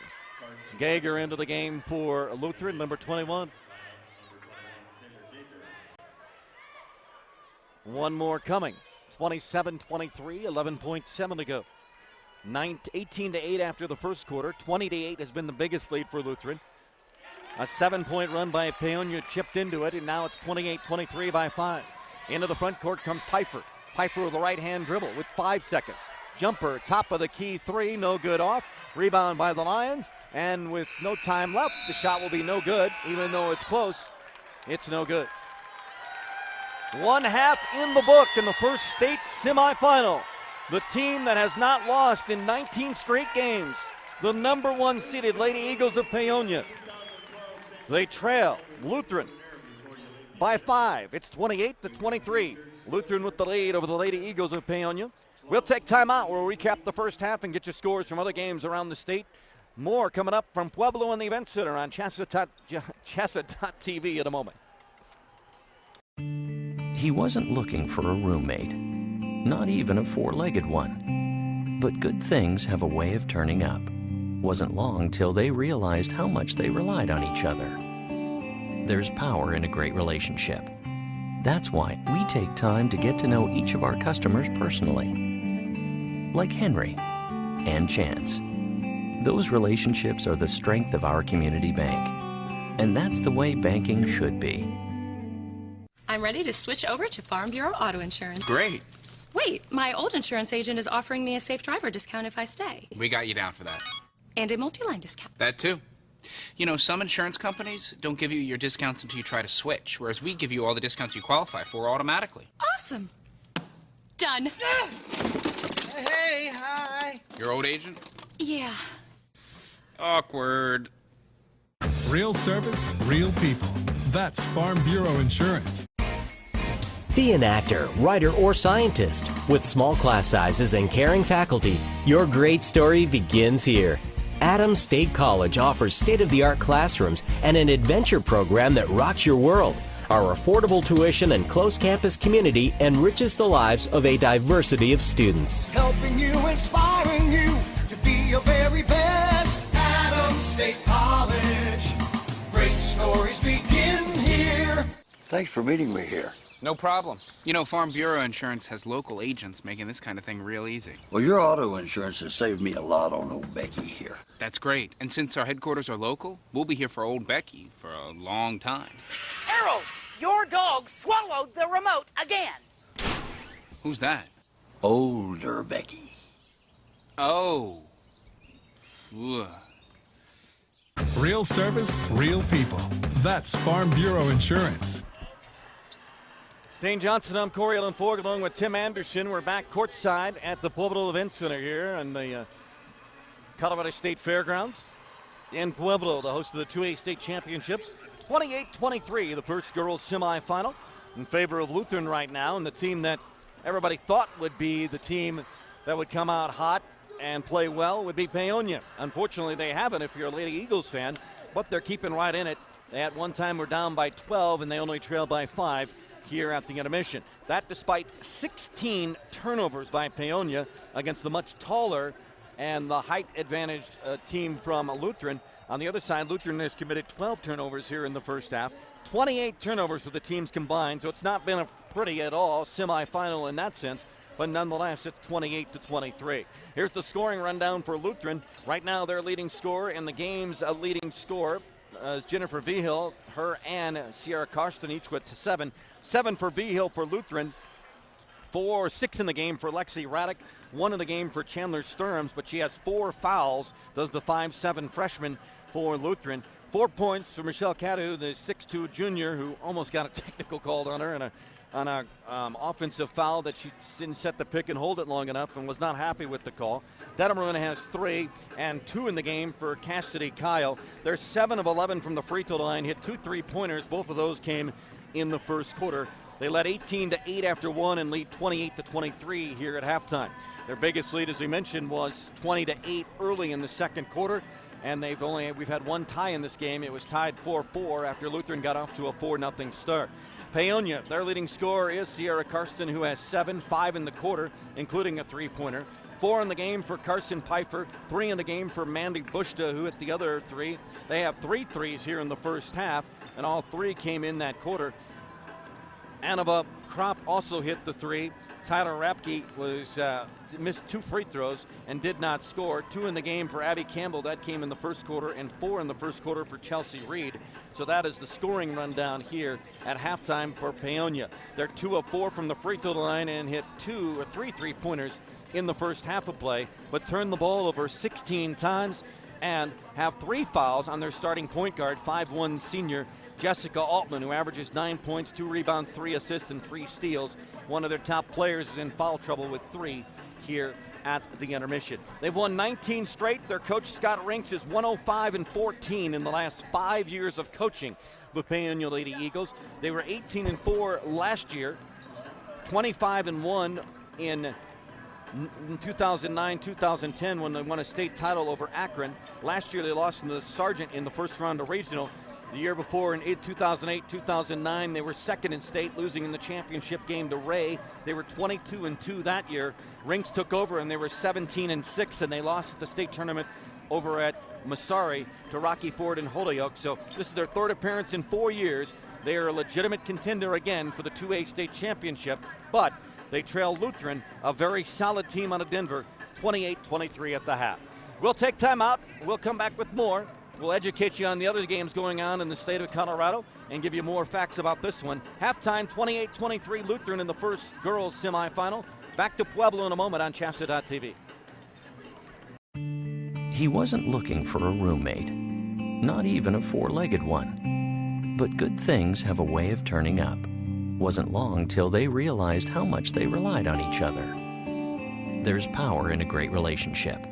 S1: Gager into the game for Lutheran, number 21. One more coming. 27-23, 11.7 to go. 18-8 after the first quarter. 20-8 has been the biggest lead for Lutheran. A 7-point run by Paonia chipped into it, and now it's 28-23 by 5. Into the front court comes Pfeiffer. Pfeiffer with a right-hand dribble with 5 seconds. Jumper, top of the key three, no good off. Rebound by the Lions, and with no time left, the shot will be no good. Even though it's close, it's no good. 1 half in the book in the first state semifinal. The team that has not lost in 19 straight games, the number 1 seeded Lady Eagles of Paonia. They trail Lutheran by 5. It's 28-23. Lutheran with the lead over the Lady Eagles of Paonia. We'll take time out. We'll recap the first half and get you scores from other games around the state. More coming up from Pueblo and the Event Center on CHSAA.tv in a moment.
S7: He wasn't looking for a roommate, not even a 4-legged one. But good things have a way of turning up. Wasn't long till they realized how much they relied on each other. There's power in a great relationship. That's why we take time to get to know each of our customers personally. Like Henry and Chance. Those relationships are the strength of our community bank. And that's the way banking should be.
S8: I'm ready to switch over to Farm Bureau Auto Insurance.
S9: Great.
S8: Wait, my old insurance agent is offering me a safe driver discount if I stay.
S9: We got you down for that.
S8: And a multi-line discount.
S9: That too. You know, some insurance companies don't give you your discounts until you try to switch, whereas we give you all the discounts you qualify for automatically.
S8: Awesome. Done.
S10: Hey, hi.
S9: Your old agent?
S8: Yeah.
S9: Awkward.
S11: Real service, real people. That's Farm Bureau Insurance.
S5: Be an actor, writer, or scientist. With small class sizes and caring faculty, your great story begins here. Adams State College offers state-of-the-art classrooms and an adventure program that rocks your world. Our affordable tuition and close campus community enriches the lives of a diversity of students.
S6: Helping you, inspiring you to be your very best. Adams State College. Great stories begin here.
S12: Thanks for meeting me here.
S9: No problem. You know, Farm Bureau Insurance has local agents making this kind of thing real easy.
S12: Well, your auto insurance has saved me a lot on old Becky here.
S9: That's great. And since our headquarters are local, we'll be here for old Becky for a long time.
S13: Harold, your dog swallowed the remote again.
S9: Who's that?
S12: Older Becky.
S9: Oh. Ugh.
S11: Real service, real people. That's Farm Bureau Insurance.
S1: Dane Johnson, I'm Corey Allen Ford, along with Tim Anderson. We're back courtside at the Pueblo Event Center here in the Colorado State Fairgrounds in Pueblo, the host of the 2A state championships. 28-23, the first girls semifinal in favor of Lutheran right now, and the team that everybody thought would be the team that would come out hot and play well would be Paonia. Unfortunately, they haven't if you're a Lady Eagles fan, but they're keeping right in it. They at one time were down by 12, and they only trailed by 5 here at the intermission. That despite 16 turnovers by Paonia against the much taller and the height-advantaged team from Lutheran. On the other side, Lutheran has committed 12 turnovers here in the first half. 28 turnovers for the teams combined, so it's not been a pretty at all semifinal in that sense, but nonetheless, it's 28-23. Here's the scoring rundown for Lutheran. Right now, their leading scorer and the game's leading scorer is Jennifer Vigil. Her and Sierra Karsten each with 7. 7 for Vigil for Lutheran. 6 in the game for Lexi Raddick. 1 in the game for Chandler Sturms, but she has 4 fouls, does the 5'7" freshman for Lutheran. 4 points for Michelle Cadu, the 6'2" junior, who almost got a technical called on her and on a offensive foul that she didn't set the pick and hold it long enough and was not happy with the call. Detmerman has 3 and 2 in the game for Cassidy Kyle. They're 7 of 11 from the free throw line, hit 2 3-pointers. Both of those came in the first quarter. They led 18-8 after 1 and lead 28-23 here at halftime. Their biggest lead, as we mentioned, was 20-8 early in the second quarter, and we've had one tie in this game. It was tied 4-4 after Lutheran got off to a 4-0 start. Paonia, their leading scorer is Sierra Karsten, who has 7, 5 in the quarter, including a three-pointer. 4 in the game for Carson Pfeiffer, 3 in the game for Mandy Bushta, who hit the other 3. They have 3 threes here in the first half, and all 3 came in that quarter. Annaba Kropp also hit the 3. Tyler Rapke was missed 2 free throws and did not score. 2 in the game for Abby Campbell. That came in the first quarter, and 4 in the first quarter for Chelsea Reed. So that is the scoring rundown here at halftime for Paonia. They're 2 of 4 from the free throw line and hit 2 or 3 three-pointers in the first half of play, but turned the ball over 16 times and have 3 fouls on their starting point guard, 5'1" senior Jessica Altman, who averages 9 points, 2 rebounds, 3 assists, and 3 steals. One of their top players is in foul trouble with 3 here at the intermission. They've won 19 straight. Their coach, Scott Rinks, is 105-14 in the last 5 years of coaching the Paonia Lady Eagles. They were 18-4 last year, 25-1 in 2009-2010 when they won a state title over Akron. Last year they lost to the Sargent in the first round of regional. The year before, in 2008-2009, they were second in state, losing in the championship game to Ray. They were 22-2 that year. Rinks took over, and they were 17-6, and they lost at the state tournament over at Masari to Rocky Ford and Holyoke. So this is their 3rd appearance in 4 years. They are a legitimate contender again for the 2A state championship, but they trail Lutheran, a very solid team out of Denver, 28-23 at the half. We'll take time out. We'll come back with more. We'll educate you on the other games going on in the state of Colorado and give you more facts about this one. Halftime, 28-23 Lutheran in the first girls semifinal. Back to Pueblo in a moment on CHSAA.tv.
S7: He wasn't looking for a roommate, not even a 4-legged one. But good things have a way of turning up. Wasn't long till they realized how much they relied on each other. There's power in a great relationship.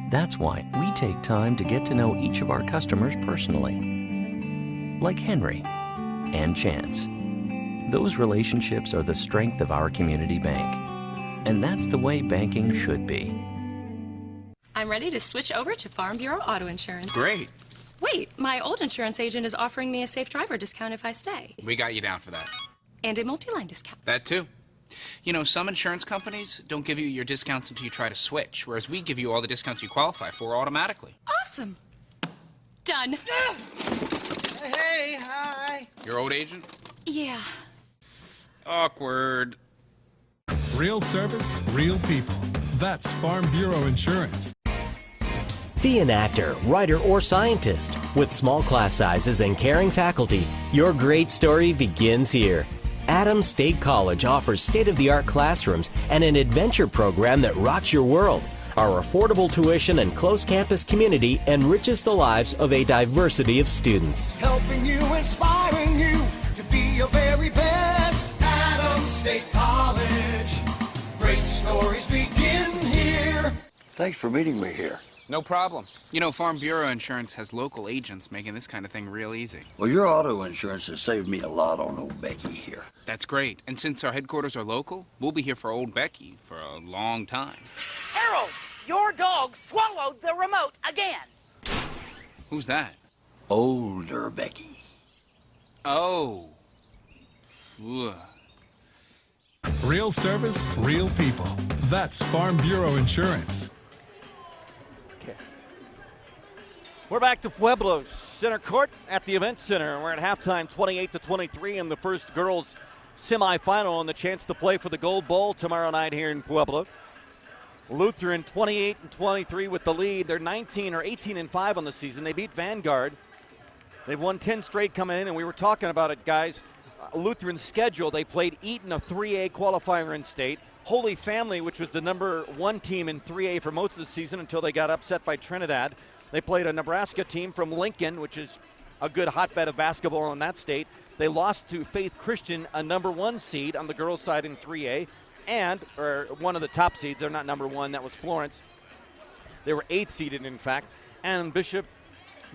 S7: That's why we take time to get to know each of our customers personally. Like Henry and Chance. Those relationships are the strength of our community bank. And that's the way banking should be.
S8: I'm ready to switch over to Farm Bureau Auto Insurance.
S9: Great.
S8: Wait, my old insurance agent is offering me a safe driver discount if I stay.
S9: We got you down for that.
S8: And a multi-line discount.
S9: That too. You know, some insurance companies don't give you your discounts until you try to switch, whereas we give you all the discounts you qualify for automatically.
S8: Awesome. Done.
S10: Hey, hi.
S9: Your old agent?
S8: Yeah.
S9: Awkward.
S11: Real service, real people. That's Farm Bureau Insurance.
S5: Be an actor, writer, or scientist. With small class sizes and caring faculty, your great story begins here. Adams State College offers state-of-the-art classrooms and an adventure program that rocks your world. Our affordable tuition and close campus community enriches the lives of a diversity of students.
S6: Helping you, inspiring you to be your very best. Adams State College. Great stories begin here.
S12: Thanks for meeting me here.
S9: No problem. You know, Farm Bureau Insurance has local agents making this kind of thing real easy.
S12: Well, your auto insurance has saved me a lot on old Becky here.
S9: That's great. And since our headquarters are local, we'll be here for old Becky for a long time.
S13: Harold, your dog swallowed the remote again.
S9: Who's that?
S12: Older Becky.
S9: Oh. Ugh.
S11: Real service, real people. That's Farm Bureau Insurance.
S1: We're back to Pueblo Center Court at the Event Center. We're at halftime, 28-23 in the first girls semifinal, and the chance to play for the Gold Bowl tomorrow night here in Pueblo. Lutheran 28-23 with the lead. They're 19 or 18-5 on the season. They beat Vanguard. They've won 10 straight coming in, and we were talking about it, guys. Lutheran's schedule, they played Eaton, a 3A qualifier in state. Holy Family, which was the number 1 team in 3A for most of the season until they got upset by Trinidad. They played a Nebraska team from Lincoln, which is a good hotbed of basketball in that state. They lost to Faith Christian, a number 1 seed on the girls' side in 3A, or one of the top seeds. They're not number 1. That was Florence. They were 8th seeded, in fact. And Bishop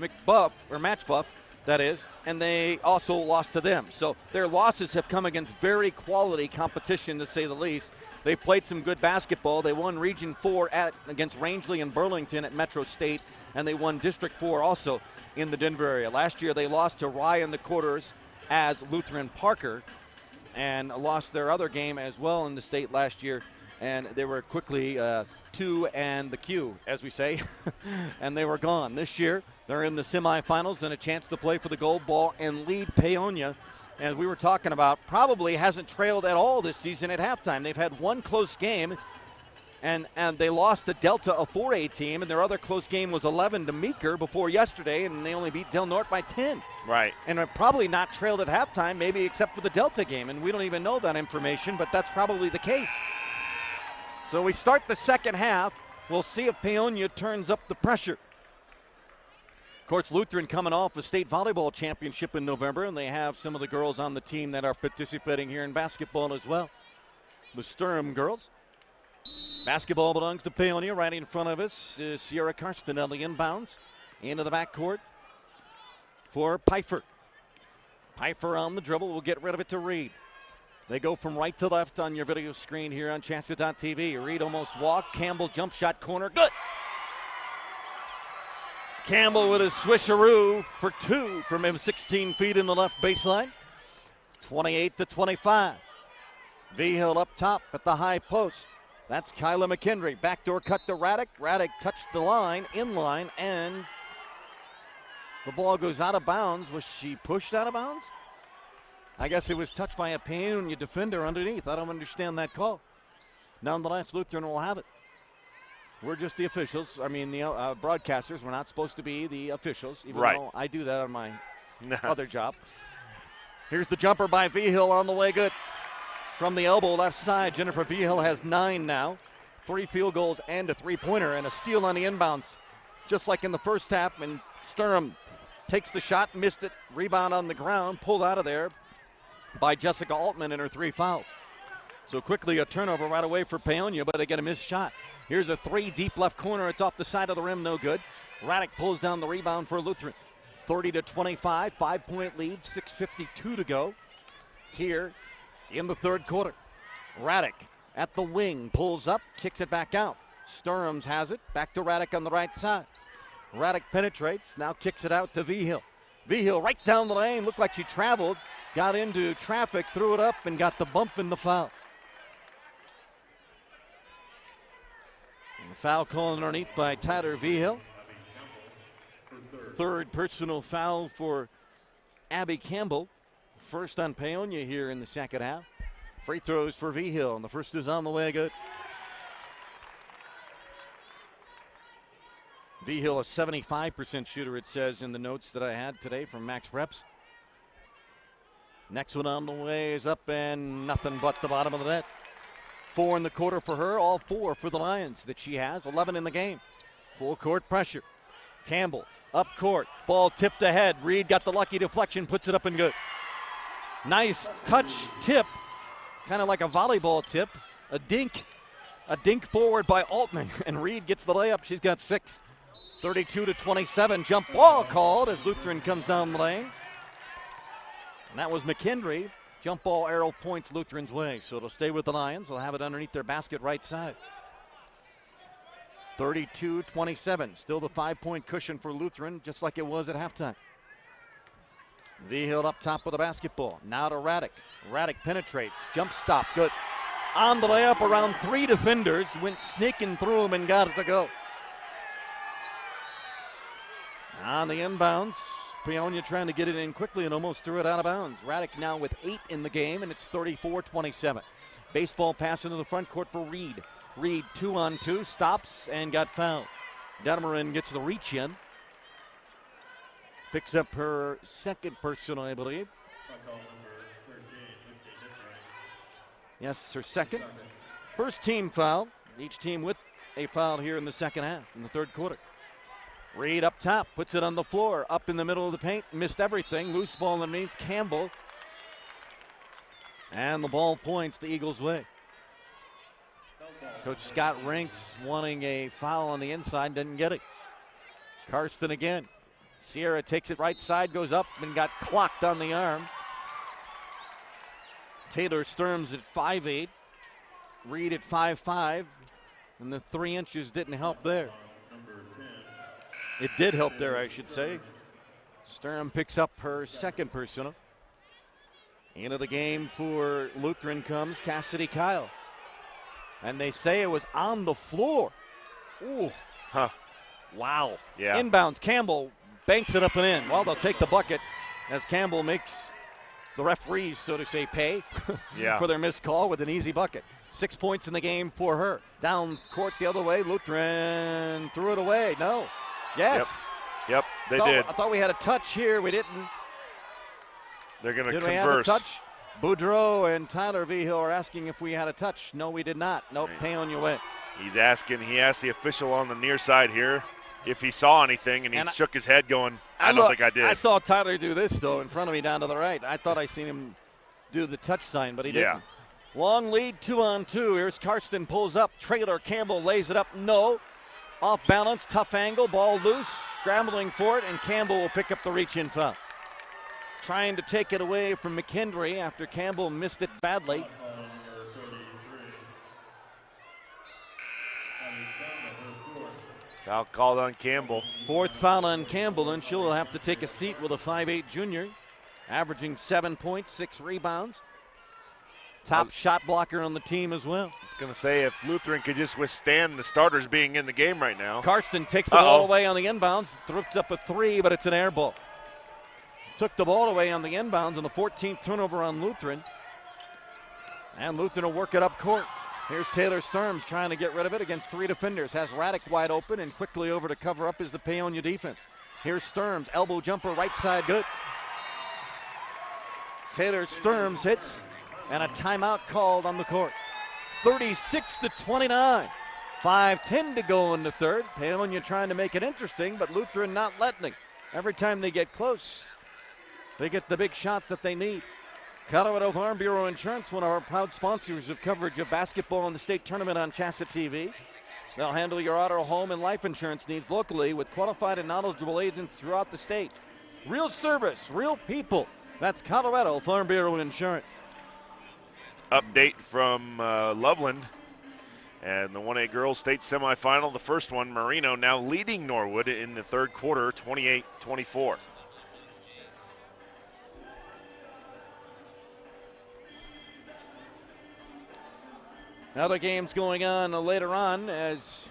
S1: Matchbuff, that is, and they also lost to them. So their losses have come against very quality competition, to say the least. They played some good basketball. They won Region 4 against Rangeley and Burlington at Metro State, and they won District 4 also in the Denver area. Last year they lost to Rye in the quarters as Lutheran Parker, and lost their other game as well in the state last year. And they were quickly 2 and the Q, as we say, and they were gone. This year, they're in the semifinals and a chance to play for the gold ball and lead Paonia, as we were talking about, probably hasn't trailed at all this season at halftime. They've had one close game, and they lost to Delta, a 4A team, and their other close game was 11 to Meeker before yesterday, and they only beat Del Norte by 10.
S2: Right.
S1: And are probably not trailed at halftime, maybe except for the Delta game, and we don't even know that information, but that's probably the case. So we start the second half. We'll see if Paonia turns up the pressure. Of course, Lutheran coming off a state volleyball championship in November, and they have some of the girls on the team that are participating here in basketball as well. The Sturm girls. Basketball belongs to Paonia. Right in front of us is Sierra Carstenelli inbounds into the backcourt for Pfeiffer. Pfeiffer on the dribble will get rid of it to Reed. They go from right to left on your video screen here on CHSAA.tv. Reed almost walked. Campbell jump shot corner. Good. Campbell with his swisheroo for 2 from him 16 feet in the left baseline. 28-25. V-Hill up top at the high post. That's Kyla McKendry. Backdoor cut to Raddick. Raddick touched the line, in line, and the ball goes out of bounds. Was she pushed out of bounds? I guess it was touched by a Paonia defender underneath. I don't understand that call. Nonetheless, Lutheran will have it. We're just the officials. I mean, the broadcasters. We're not supposed to be the officials, even though I do that on my other job. Here's the jumper by V-Hill on the way good. From the elbow left side, Jennifer V-Hill has 9 now. 3 field goals and a three-pointer, and a steal on the inbounds. Just like in the first half, and Sturm takes the shot, missed it, rebound on the ground, pulled out of there by Jessica Altman in her 3 fouls. So quickly a turnover right away for Paonia, but they get a missed shot. Here's a 3 deep left corner. It's off the side of the rim, no good. Raddick pulls down the rebound for Lutheran. 30-25, 5-point lead, 6:52 to go here in the third quarter. Raddick at the wing, pulls up, kicks it back out. Sturms has it, back to Raddick on the right side. Raddick penetrates, now kicks it out to V-Hill. V-Hill right down the lane, looked like she traveled, got into traffic, threw it up, and got the bump in the foul. And the foul called underneath by Tyler V-Hill. Third personal foul for Abby Campbell. First on Paonia here in the second half. Free throws for V-Hill, and the first is on the way good. V-Hill, a 75% shooter, it says in the notes that I had today from Max Reps. Next one on the way is up, and nothing but the bottom of the net. 4 in the quarter for her, all 4 for the Lions that she has, 11 in the game. Full court pressure. Campbell up court, ball tipped ahead. Reed got the lucky deflection, puts it up and good. Nice touch tip, kind of like a volleyball tip. A dink forward by Altman, and Reed gets the layup. She's got 6. 32-27, jump ball called as Lutheran comes down the lane. And that was McKendry. Jump ball arrow points Lutheran's way, so it'll stay with the Lions. They'll have it underneath their basket right side. 32-27, still the 5-point cushion for Lutheran, just like it was at halftime. V-Hill up top with the basketball. Now to Raddick. Raddick penetrates, jump stop, good. On the layup, around 3 defenders, went sneaking through him and got it to go. On the inbounds, Paonia trying to get it in quickly and almost threw it out of bounds. Raddick now with 8 in the game, and it's 34-27. Baseball pass into the front court for Reed. Reed 2-on-2, stops and got fouled. Detmerin gets the reach in. Picks up her second personal, I believe. Yes, it's her second. First team foul. Each team with a foul here in the second half, in the third quarter. Reed up top, puts it on the floor, up in the middle of the paint, missed everything. Loose ball underneath Campbell. And the ball points the Eagles' way. Coach Scott Rinks wanting a foul on the inside, didn't get it. Karsten again. Sierra takes it right side, goes up and got clocked on the arm. Taylor Sturms at 5'8", Reed at 5'5", and the 3 inches didn't help there. It did help there, I should say. Sturm picks up her second personal. Into the game for Lutheran comes Cassidy Kyle. And they say it was on the floor. Ooh.
S2: Huh.
S1: Wow.
S2: Yeah.
S1: Inbounds. Campbell banks it up and in. Well, they'll take the bucket as Campbell makes the referees, so to say, pay for their missed call with an easy bucket. 6 points in the game for her. Down court the other way. Lutheran threw it away. No. Yes.
S2: Yep, they did.
S1: I thought we had a touch here. We didn't.
S2: They're going to converse.
S1: Did we have a touch? Boudreau and Tyler Vigil are asking if we had a touch. No, we did not. Nope, Paonia went.
S2: He asked the official on the near side here if he saw anything, and he shook his head going, I don't think I did.
S1: I saw Tyler do this, though, in front of me down to the right. I thought I seen him do the touch sign, but he didn't. Long lead, 2-on-2. Here's Karsten, pulls up. Trailer Campbell lays it up. No. Off balance, tough angle, ball loose, scrambling for it, and Campbell will pick up the reach-in foul. Trying to take it away from McKendry after Campbell missed it badly.
S2: Foul called on Campbell.
S1: Fourth foul on Campbell, and she'll have to take a seat with a 5'8 junior, averaging 7 points, 6 rebounds. Top shot blocker on the team as well.
S2: I was going to say, if Lutheran could just withstand the starters being in the game right now.
S1: Karsten takes the ball away on the inbounds, throws up a three, but it's an air ball. Took the ball away on the inbounds, and the 14th turnover on Lutheran. And Lutheran will work it up court. Here's Taylor Sturms trying to get rid of it against 3 defenders. Has Raddick wide open, and quickly over to cover up is the Paonia defense. Here's Sturms, elbow jumper, right side, good. Taylor Sturms hits, and a timeout called on the court. 36-29. 5:10 to go in the third. Paonia trying to make it interesting, but Lutheran not letting it. Every time they get close, they get the big shot that they need. Colorado Farm Bureau Insurance, one of our proud sponsors of coverage of basketball in the state tournament on CHSAA TV. They'll handle your auto, home, and life insurance needs locally with qualified and knowledgeable agents throughout the state. Real service, real people. That's Colorado Farm Bureau Insurance.
S2: Update from Loveland and the 1A girls state semifinal. The first one, Marino now leading Norwood in the third quarter, 28-24.
S1: Other games going on later on, as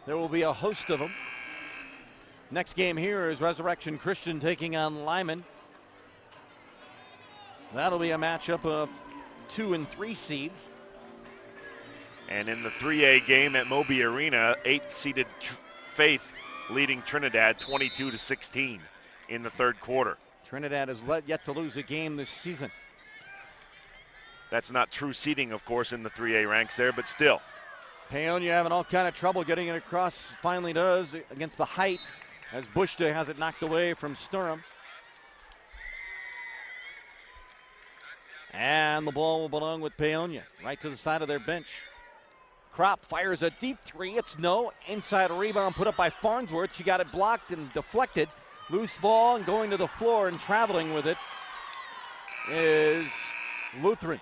S1: there will be a host of them. Next game here is Resurrection Christian taking on Lyman. That'll be a matchup of 2 and 3 seeds.
S2: And in the 3A game at Moby Arena, 8th-seeded Faith leading Trinidad 22-16 in the third quarter.
S1: Trinidad has yet to lose a game this season.
S2: That's not true seeding, of course, in the 3A ranks there, but still.
S1: Paonia having all kind of trouble getting it across. Finally does against the height as Bushta has it knocked away from Sturm. And the ball will belong with Paonia, right to the side of their bench. Kropp fires a deep three. It's no. Inside a rebound put up by Farnsworth. She got it blocked and deflected. Loose ball and going to the floor and traveling with it is Lutheran.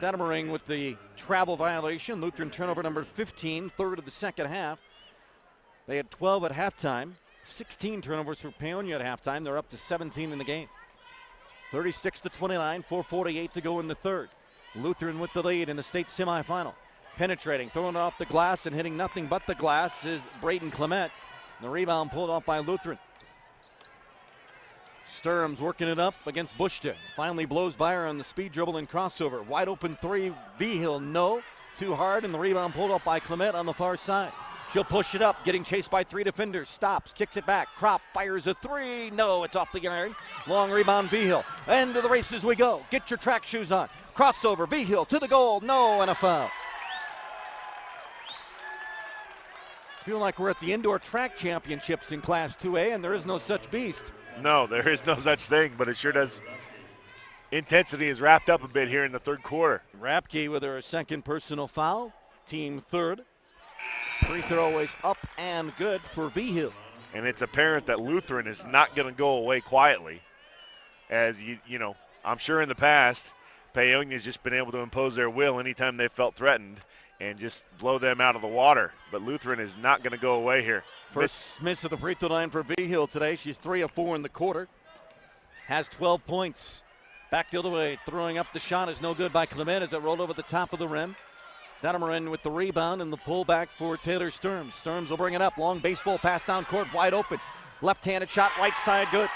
S1: Detmering with the travel violation. Lutheran turnover number 15, third of the second half. They had 12 at halftime. 16 turnovers for Paonia at halftime. They're up to 17 in the game. 36-29, 4:48 to go in the third. Lutheran with the lead in the state semifinal. Penetrating, throwing it off the glass and hitting nothing but the glass is Braden Clement. The rebound pulled off by Lutheran. Sturms working it up against Bushta. Finally blows by her on the speed dribble and crossover. Wide open three, Vigil, no. Too hard, and the rebound pulled up by Clement on the far side. She'll push it up, getting chased by 3 defenders. Stops, kicks it back. Kropp fires a three. No, it's off the iron. Long rebound, Vigil. End of the race as we go. Get your track shoes on. Crossover, Vigil to the goal. No, and a foul. Feel like we're at the indoor track championships in Class 2A, and there is no such beast.
S2: No, there is no such thing, but it sure does. Intensity is wrapped up a bit here in the third quarter.
S1: Rapke with her second personal foul. Team third. Free throw is up and good for Vigil.
S2: And it's apparent that Lutheran is not going to go away quietly. As you know, I'm sure in the past, Paonia's just been able to impose their will anytime they felt threatened and just blow them out of the water. But Lutheran is not going to go away here.
S1: First miss at the free throw line for Vigil today. She's 3 of 4 in the quarter. has 12 points. Back the other way, throwing up the shot is no good by Clement as it rolled over the top of the rim. Detmerman with the rebound and the pullback for Taylor Sturms. Sturms will bring it up. Long baseball pass down court, wide open. Left-handed shot, right side, good.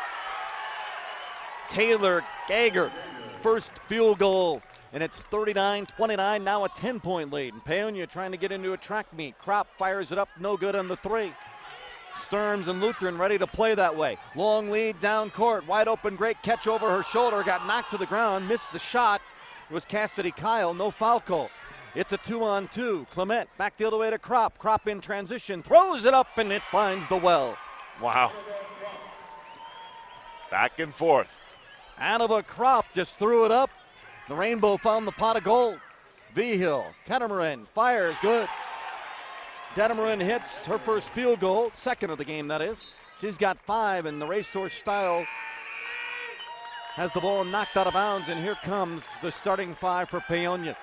S1: Taylor Gager, first field goal, and it's 39-29, now a 10-point lead. And Paonia trying to get into a track meet. Kropp fires it up, no good on the three. Sturms and Lutheran ready to play that way. Long lead down court, wide open, great catch over her shoulder, got knocked to the ground, missed the shot. It was Cassidy Kyle, no foul call. It's a 2-on-2. Clement back the other way to Kropp. Kropp in transition, throws it up, and it finds the well.
S2: Wow. Back and forth.
S1: Annabelle Kropp just threw it up. The Rainbow found the pot of gold. Vigil, Kettermarin fires, good. Detmerman hits her first field goal, second of the game, that is. She's got 5, and the Racehorse Style has the ball knocked out of bounds, and here comes the starting 5 for Paonia.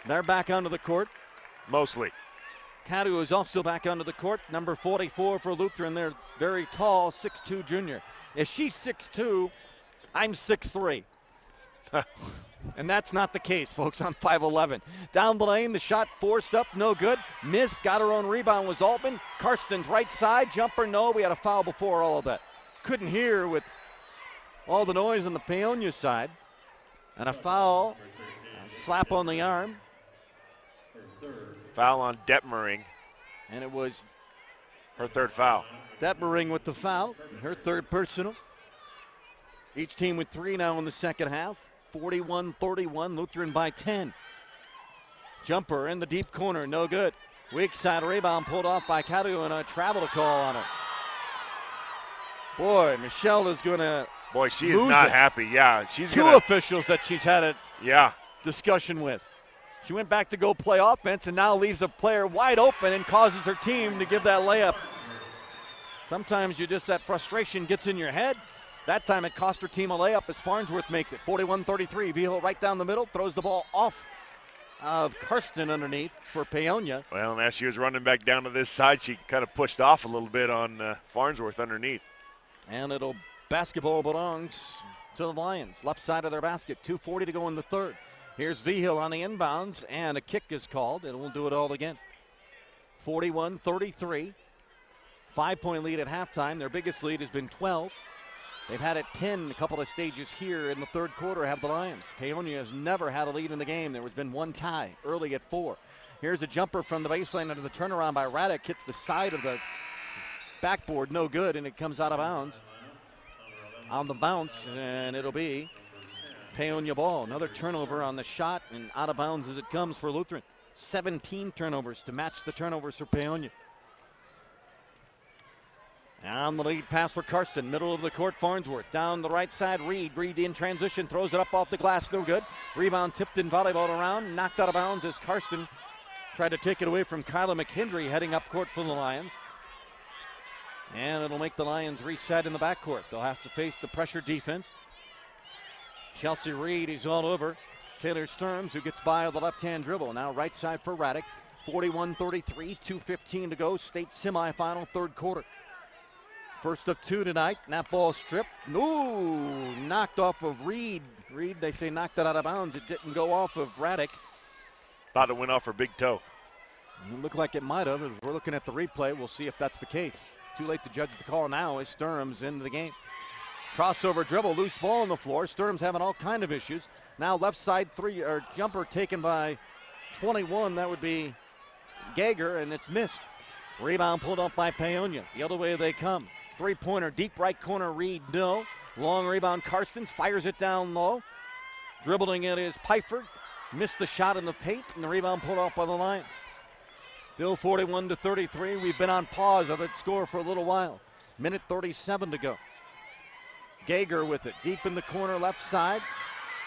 S1: They're back onto the court.
S2: Mostly.
S1: Cadu is also back onto the court. Number 44 for Lutheran. They're very tall, 6'2" junior. If she's 6'2", I'm 6'3". And that's not the case, folks. I'm 5'11". Down the lane, the shot forced up, no good. Missed, got her own rebound, was Altman. Karsten's right side, jumper, no. We had a foul before all of that. Couldn't hear with all the noise on the Paonia side. And a foul, a slap on the arm.
S2: Foul on Detmering.
S1: And it was
S2: her third foul.
S1: Detmering with the foul, her third personal. Each team with 3 now in the second half. 41-31, Lutheran by 10. Jumper in the deep corner, no good. Weak side rebound pulled off by Cadu and a travel call on her. Boy, Michelle is going to
S2: Boy, she is not happy. Yeah, she's
S1: two officials that she's had a discussion with. She went back to go play offense and now leaves a player wide open and causes her team to give that layup. Sometimes that frustration gets in your head. That time it cost her team a layup as Farnsworth makes it. 41-33, Vigil right down the middle, throws the ball off of Karsten underneath for Paonia.
S2: Well, and as she was running back down to this side, she kind of pushed off a little bit on Farnsworth underneath.
S1: And basketball belongs to the Lions. Left side of their basket, 2:40 to go in the third. Here's Vigil on the inbounds, and a kick is called, and we'll do it all again. 41-33, 5-point lead at halftime. Their biggest lead has been 12. They've had it 10 a couple of stages here in the third quarter, have the Lions. Paonia has never had a lead in the game. There has been one tie early at 4. Here's a jumper from the baseline under the turnaround by Radek. Hits the side of the backboard, no good, and it comes out of bounds on the bounce, and it'll be Paonia ball. Another turnover on the shot, and out of bounds as it comes for Lutheran. 17 turnovers to match the turnovers for Paonia. On the lead pass for Karsten, middle of the court, Farnsworth. Down the right side, Reed. Reed in transition, throws it up off the glass, no good. Rebound tipped in volleyball around, knocked out of bounds as Karsten tried to take it away from Kyla McHenry heading up court for the Lions. And it'll make the Lions reset in the backcourt. They'll have to face the pressure defense. Chelsea Reed is all over Taylor Sturms, who gets by with the left-hand dribble. Now right side for Radek. 41-33, 2:15 to go. State semifinal, third quarter. First of 2 tonight. That ball stripped. Ooh, knocked off of Reed. Reed, they say, knocked it out of bounds. It didn't go off of Radek.
S2: Thought it went off her big toe.
S1: It looked like it might have. As we're looking at the replay, we'll see if that's the case. Too late to judge the call now as Sturms into the game. Crossover dribble, loose ball on the floor. Sturms having all kind of issues. Now left side jumper taken by 21. That would be Gager, and it's missed. Rebound pulled up by Paonia. The other way they come. Three-pointer, deep right corner, Reed, no. Long rebound, Karstens fires it down low. Dribbling it is Pfeiffer. Missed the shot in the paint, and the rebound pulled off by the Lions. Bill 41-33. We've been on pause of that score for a little while. Minute 37 to go. Gager with it, deep in the corner, left side.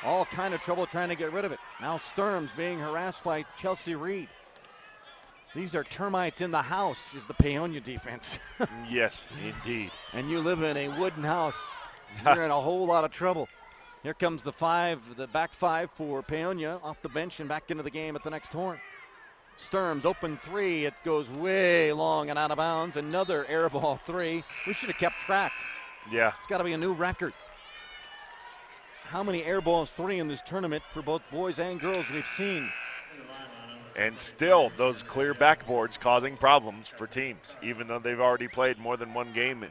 S1: All kind of trouble trying to get rid of it. Now Sturms being harassed by Chelsea Reed. These are termites in the house, is the Paonia defense.
S2: Yes, indeed.
S1: And you live in a wooden house. You're in a whole lot of trouble. Here comes the back five for Paonia off the bench and back into the game at the next horn. Sturms open three. It goes way long and out of bounds. Another air ball three. We should have kept track.
S2: Yeah.
S1: It's got to be a new record. how many air balls 3 in this tournament for both boys and girls we've seen.
S2: And still, those clear backboards causing problems for teams, even though they've already played more than one game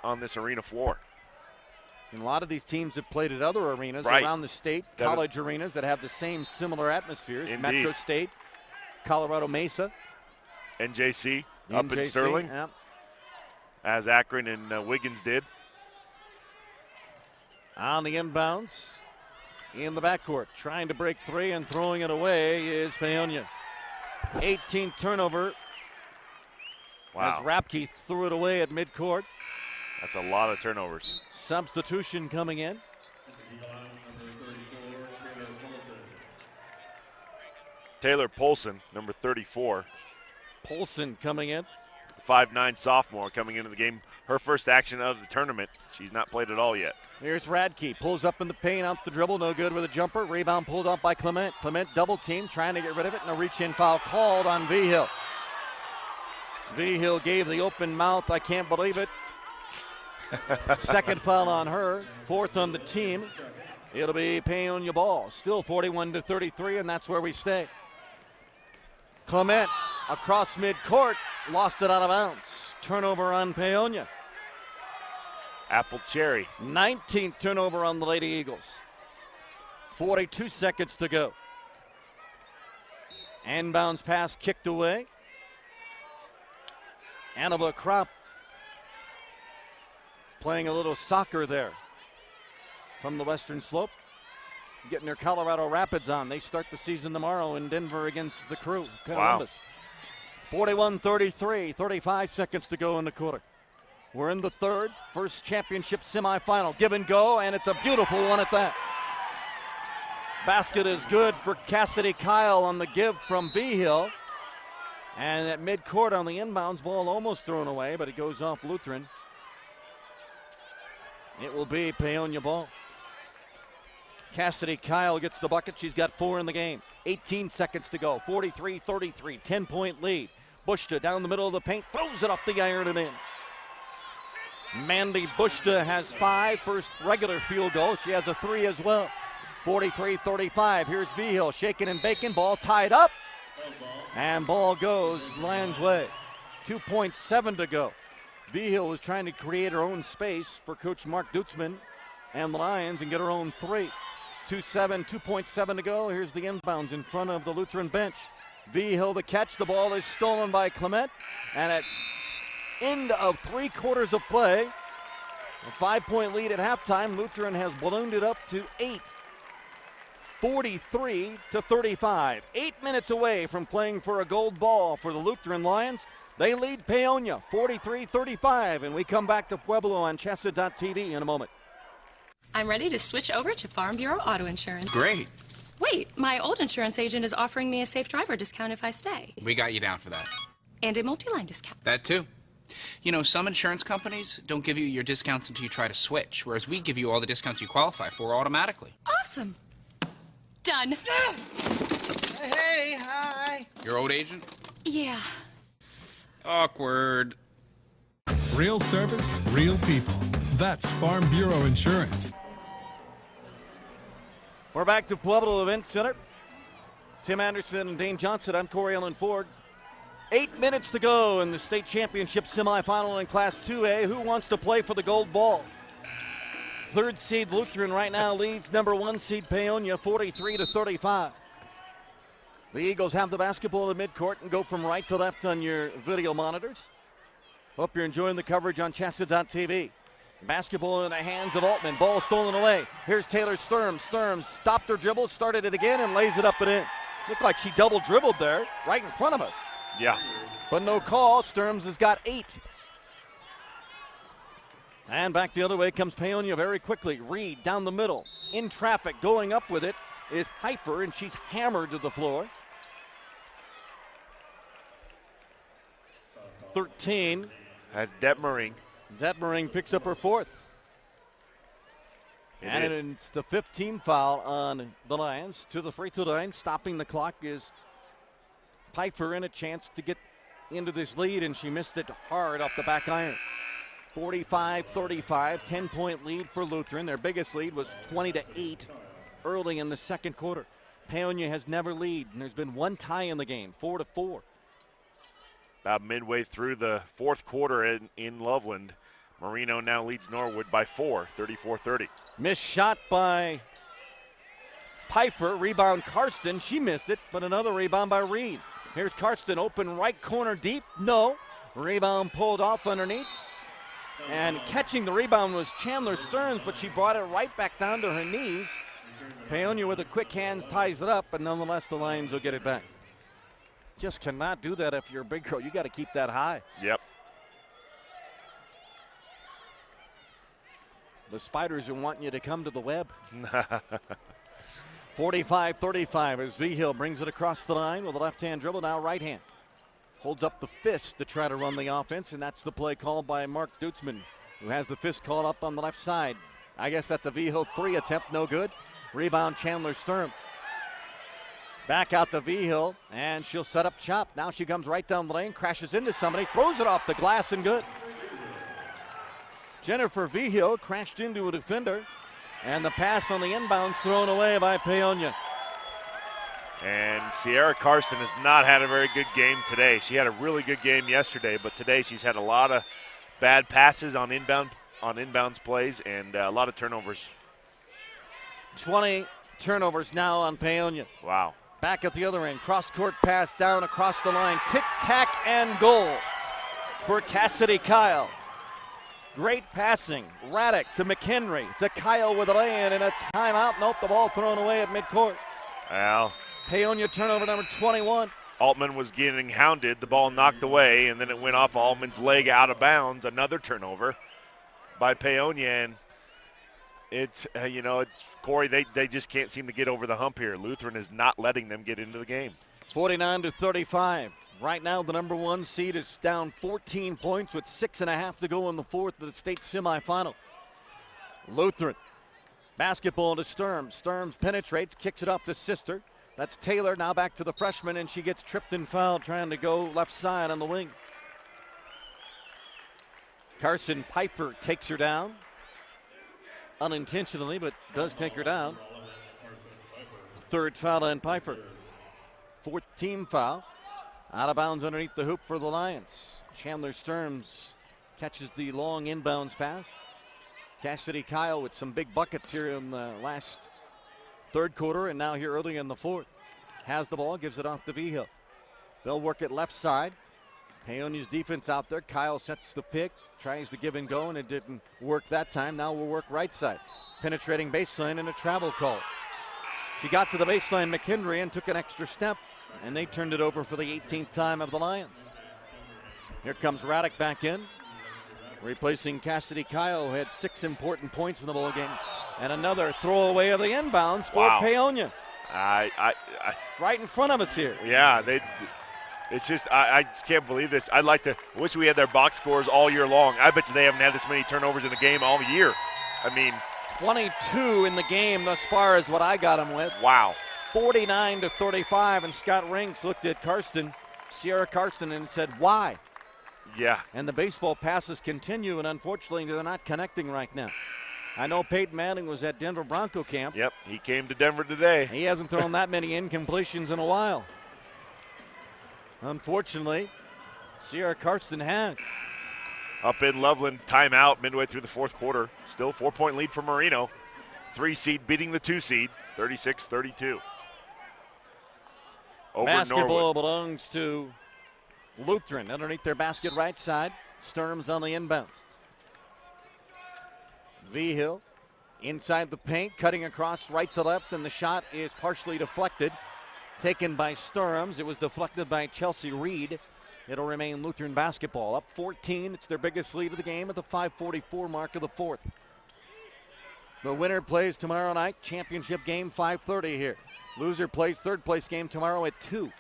S2: on this arena floor.
S1: And a lot of these teams have played at other arenas around the state, college arenas that have the same similar atmospheres.
S2: Indeed.
S1: Metro State, Colorado Mesa.
S2: NJC up in Sterling,
S1: yeah.
S2: as Akron and Wiggins did.
S1: On the inbounds, in the backcourt, trying to break 3 and throwing it away is Paonia. 18th turnover.
S2: Wow.
S1: As Rapke threw it away at midcourt.
S2: That's a lot of turnovers.
S1: Substitution coming in.
S2: Taylor Polson, number 34.
S1: Polson coming in.
S2: 5'9" sophomore coming into the game. Her first action of the tournament. She's not played at all yet.
S1: Here's Radke. Pulls up in the paint, out the dribble. No good with a jumper. Rebound pulled off by Clement. Clement double team, trying to get rid of it. And a reach-in foul called on Vigil. Vigil gave the open mouth. I can't believe it. Second foul on her. 4th on the team. It'll be Paonia ball. Still 41-33, and that's where we stay. Clement across midcourt. Lost it out of bounds. Turnover on Paonia.
S2: Apple Cherry.
S1: 19th turnover on the Lady Eagles. 42 seconds to go. Inbounds pass kicked away. Annabelle Kropp playing a little soccer there from the Western Slope. Getting their Colorado Rapids on. They start the season tomorrow in Denver against the Crew. Columbus. Wow. 41-33, 35 seconds to go in the quarter. We're in the third, first championship semifinal. Give and go, and it's a beautiful one at that. Basket is good for Cassidy Kyle on the give from Vigil. And at midcourt on the inbounds, ball almost thrown away, but it goes off Lutheran. It will be Paonia ball. Cassidy Kyle gets the bucket. She's got 4 in the game. 18 seconds to go. 43-33, 10-point lead. Bushta down the middle of the paint, throws it off the iron and in. Mandy Bushta has 5, first regular field goal. She has a 3 as well. 43-35. Here's Vigil shaking and baking. Ball tied up. And ball goes Lions' way. 2.7 to go. Vigil was trying to create her own space for Coach Mark Dutzman and the Lions and get her own 3. 2.7 to go. Here's the inbounds in front of the Lutheran bench. Vigil the catch. The ball is stolen by Clement. And at end of 3 quarters of play, a 5-point lead at halftime. Lutheran has ballooned it up to 8. 43-35. 8 minutes away from playing for a gold ball for the Lutheran Lions. They lead Paonia 43-35, and we come back to Pueblo on CHSAA.tv in a moment.
S8: I'm ready to switch over to Farm Bureau Auto Insurance.
S9: Great.
S8: Wait, my old insurance agent is offering me a safe driver discount if I stay.
S9: We got you down for that.
S8: And a multi-line discount.
S9: That too. You know, some insurance companies don't give you your discounts until you try to switch, whereas we give you all the discounts you qualify for automatically.
S8: Awesome. Done.
S10: Hey, hi.
S9: Your old agent?
S8: Yeah.
S9: Awkward.
S11: Real service, real people. That's Farm Bureau Insurance.
S1: We're back to Pueblo Event Center. Tim Anderson and Dane Johnson. I'm Corey Ellen Ford. 8 minutes to go in the state championship semifinal in Class 2A. Who wants to play for the gold ball? 3rd seed Lutheran right now leads number 1 seed Paonia 43-35. The Eagles have the basketball in midcourt and go from right to left on your video monitors. Hope you're enjoying the coverage on CHSAA.tv. Basketball in the hands of Altman. Ball stolen away. Here's Taylor Sturms. Sturms stopped her dribble, started it again, and lays it up and in. Looked like she double dribbled there right in front of us.
S2: Yeah.
S1: But no call. Sturms has got 8. And back the other way comes Paonia very quickly. Reed down the middle. In traffic, going up with it is Pfeiffer, and she's hammered to the floor. 13.
S2: Has Detmering.
S1: Detmering picks up her 4th. And it's the 5th team foul on the Lions. To the free throw line, stopping the clock is Pfeiffer, and a chance to get into this lead, and she missed it hard off the back iron. 45-35, 10-point lead for Lutheran. Their biggest lead was 20-8 early in the second quarter. Paonia has never led, and there's been one tie in the game, 4-4.
S2: About midway through the fourth quarter in Loveland, Marino now leads Norwood by 4, 34-30.
S1: Missed shot by Pfeiffer. Rebound Karsten. She missed it, but another rebound by Reed. Here's Karsten, open right corner deep. No. Rebound pulled off underneath. And catching the rebound was Chandler Stearns, but she brought it right back down to her knees. Paonia with the quick hands ties it up, but nonetheless the Lions will get it back. Just cannot do that if you're a big girl. You got to keep that high.
S2: Yep.
S1: The Spiders are wanting you to come to the web. 45-35 as V-Hill brings it across the line with a left-hand dribble, now right hand. Holds up the fist to try to run the offense, and that's the play called by Mark Dutzman, who has the fist called up on the left side. I guess that's a V-Hill 3 attempt, no good. Rebound Chandler Sturm. Back out to V-Hill, and she'll set up shop. Now she comes right down the lane, crashes into somebody, throws it off the glass, and good. Jennifer V-Hill crashed into a defender, and the pass on the inbounds thrown away by Paonia.
S2: And Sierra Karsten has not had a very good game today. She had a really good game yesterday, but today she's had a lot of bad passes on inbounds plays and a lot of turnovers.
S1: 20 turnovers now on Paonia.
S2: Wow.
S1: Back at the other end, cross-court pass down across the line. Tic-tac and goal for Cassidy Kyle. Great passing. Raddick to McHenry to Kyle with a lay-in and a timeout. Nope, the ball thrown away at midcourt.
S2: Well,
S1: Paonia turnover number 21.
S2: Altman was getting hounded. The ball knocked away, and then it went off Altman's leg out of bounds. Another turnover by Paonia, and it's Corey. They just can't seem to get over the hump here. Lutheran is not letting them get into the game.
S1: 49-35. Right now, the number one seed is down 14 points with 6.5 to go in the fourth of the state semifinal. Lutheran. Basketball to Sturms. Sturms penetrates, kicks it off to Sister. That's Taylor, now back to the freshman, and she gets tripped and fouled trying to go left side on the wing. Carson Pfeiffer takes her down. Unintentionally, but does take her down. Third foul on Pfeiffer. Fourth team foul. Out of bounds underneath the hoop for the Lions. Chandler Sturms catches the long inbounds pass. Cassidy Kyle with some big buckets here in the last third quarter and now here early in the fourth. Has the ball, gives it off to V-Hill. They'll work it left side. Paonia's defense out there. Kyle sets the pick, tries to give and go, and it didn't work that time. Now we'll work right side. Penetrating baseline and a travel call. She got to the baseline, McHenry, and took an extra step, and they turned it over for the 18th time of the Lions. Here comes Raddick back in, replacing Cassidy Kyle, who had 6 important points in the ball game, and another throwaway of the inbounds for Paonia. Right in front of us here.
S2: Yeah, it's just I just can't believe this. I wish we had their box scores all year long. I bet you they haven't had this many turnovers in the game all year. I mean,
S1: 22 in the game thus far is what I got them with.
S2: Wow.
S1: 49-35, and Scott Rinks looked at Sierra Karsten, and said, why?
S2: Yeah.
S1: And the baseball passes continue, and unfortunately they're not connecting right now. I know Peyton Manning was at Denver Bronco camp.
S2: Yep, he came to Denver today.
S1: He hasn't thrown that many incompletions in a while. Unfortunately, Sierra Karsten has.
S2: Up in Loveland, timeout midway through the fourth quarter. Still 4-point lead for Marino. 3 seed beating the 2 seed, 36-32. Over
S1: Basketball
S2: Norwood.
S1: belongs to Lutheran underneath their basket right side. Sturms on the inbounds. V-Hill inside the paint, cutting across right to left, and the shot is partially deflected. Taken by Sturms. It was deflected by Chelsea Reed. It'll remain Lutheran basketball. Up 14. It's their biggest lead of the game at the 5:44 mark of the fourth. The winner plays tomorrow night. Championship game, 5:30 here. Loser plays third place game tomorrow at 2.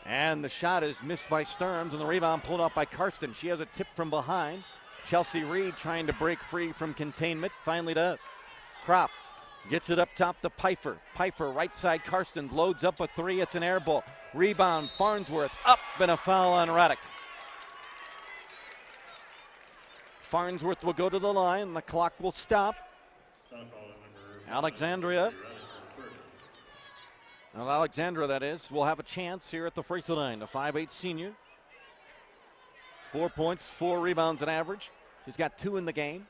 S1: And the shot is missed by Sturms, and the rebound pulled off by Karsten. She has a tip from behind. Chelsea Reed trying to break free from containment. Finally does. Kropp gets it up top to Pfeiffer. Pfeiffer, right side, Karsten loads up a 3. It's an air ball. Rebound, Farnsworth up, and a foul on Raddick. Farnsworth will go to the line. The clock will stop. Alexandria, that is, will have a chance here at the free throw line. The 5'8" senior. 4 points, 4 rebounds an average. She's got 2 in the game.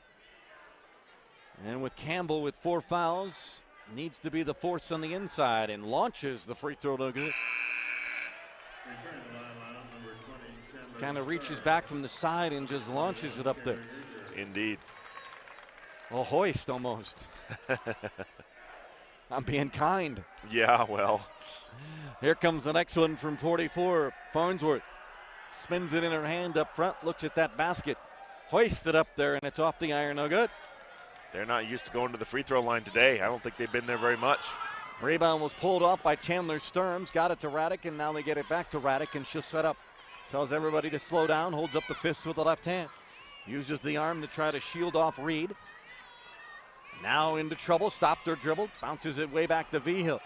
S1: And with Campbell with 4 fouls, needs to be the force on the inside and launches the free throw no good. Kind of reaches back from the side and just launches it up there.
S2: Indeed.
S1: A hoist almost. I'm being kind.
S2: Yeah, well.
S1: Here comes the next one from 44. Farnsworth spins it in her hand up front, looks at that basket, hoists it up there, and it's off the iron, no good.
S2: They're not used to going to the free throw line today. I don't think they've been there very much.
S1: Rebound was pulled off by Chandler Sturms, got it to Raddick, and now they get it back to Raddick, and she'll set up. Tells everybody to slow down, holds up the fist with the left hand. Uses the arm to try to shield off Reed. Now into trouble, stopped her dribble, bounces it way back to Vigil.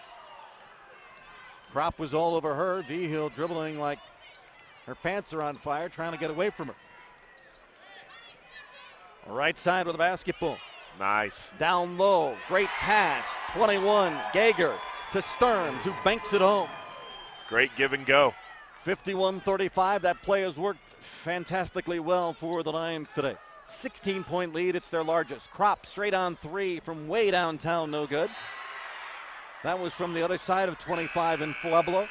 S1: Crop was all over her. Vigil dribbling like her pants are on fire, trying to get away from her. Right side with the basketball.
S2: Nice.
S1: Down low, great pass. 21, Gager to Sturms, who banks it home.
S2: Great give and go.
S1: 51-35, that play has worked fantastically well for the Lions today. 16-point lead, it's their largest. Crop straight on 3 from way downtown, no good. That was from the other side of 25 in Pueblo.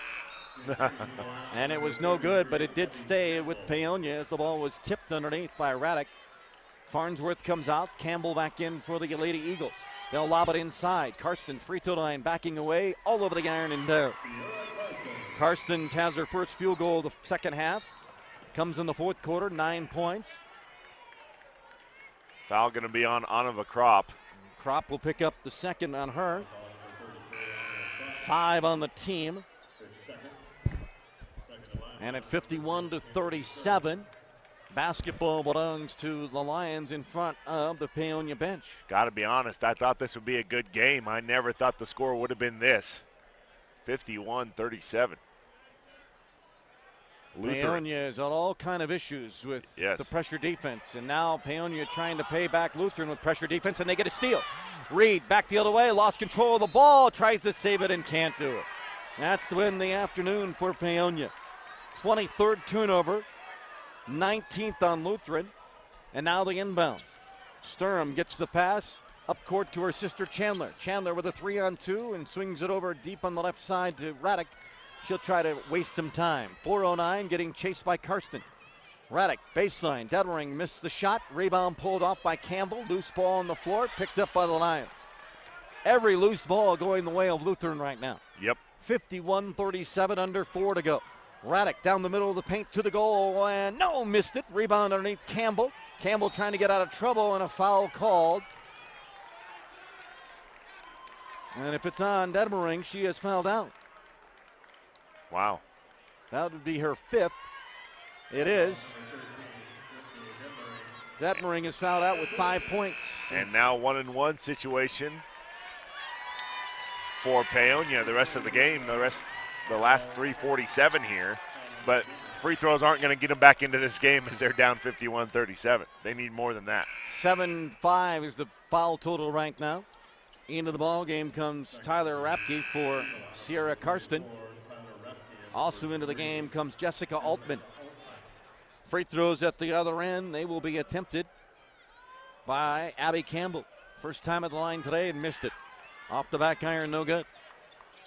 S1: And it was no good, but it did stay with Paonia as the ball was tipped underneath by Raddick. Farnsworth comes out, Campbell back in for the Lady Eagles. They'll lob it inside. Karsten, free throw line, backing away, all over the iron and there. Karstens has her first field goal of the second half. Comes in the fourth quarter, 9 points.
S2: Foul going to be on Anova Crop.
S1: Crop will pick up the second on her. 5 on the team. And at 51-37, basketball belongs to the Lions in front of the Paonia bench.
S2: Got to be honest, I thought this would be a good game. I never thought the score would have been this. 51-37.
S1: Paonia has had all kind of issues with the pressure defense, and now Paonia trying to pay back Lutheran with pressure defense, and they get a steal. Reed back the other way, lost control of the ball, tries to save it and can't do it. That's the win the afternoon for Paonia. 23rd turnover, 19th on Lutheran, and now the inbounds. Sturm gets the pass up court to her sister Chandler. Chandler with a 3-on-2 and swings it over deep on the left side to Raddick. She'll try to waste some time. 4:09 getting chased by Karsten. Raddick, baseline. Detering missed the shot. Rebound pulled off by Campbell. Loose ball on the floor, picked up by the Lions. Every loose ball going the way of Lutheran right now.
S2: Yep.
S1: 51-37, under 4 to go. Raddick down the middle of the paint to the goal, and no, missed it. Rebound underneath Campbell. Campbell trying to get out of trouble, and a foul called. And if it's on Detering, she has fouled out.
S2: Wow.
S1: That would be her 5th. It is. Detmering is fouled out with 5 points.
S2: And now 1-and-1 situation for Paonia the rest of the game, the last 3:47 here. But free throws aren't going to get them back into this game as they're down 51-37. They need more than that.
S1: 7-5 is the foul total right now. Into the ball game comes Tyler Rapke for Sierra Karsten. Also into the game comes Jessica Altman. Free throws at the other end. They will be attempted by Abby Campbell. First time at the line today and missed it. Off the back iron, no good.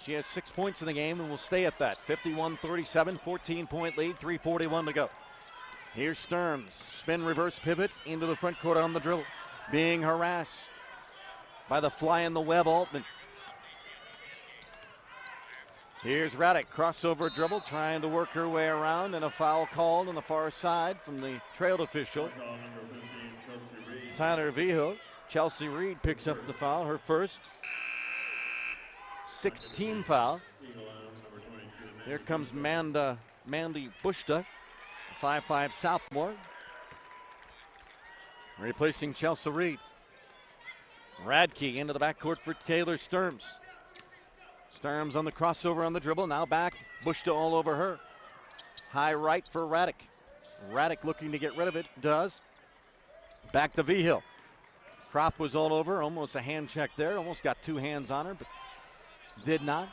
S1: She has 6 points in the game and will stay at that. 51-37, 14-point lead, 3:41 to go. Here's Sturms. Spin reverse pivot into the front court on the dribble. Being harassed by the fly in the web Altman. Here's Raddick, crossover dribble, trying to work her way around, and a foul called on the far side from the trailed official, Tyler Vigil. Chelsea Reed picks up the foul, her first. 6th team foul. Here comes Mandy Bushta, 5'5" sophomore, replacing Chelsea Reed. Radke into the backcourt for Taylor Sturms. Sturms on the crossover on the dribble, now back, Bushta all over her. High right for Raddick. Raddick looking to get rid of it, does. Back to Vigil. Kropp was all over, almost a hand check there. Almost got 2 hands on her, but did not,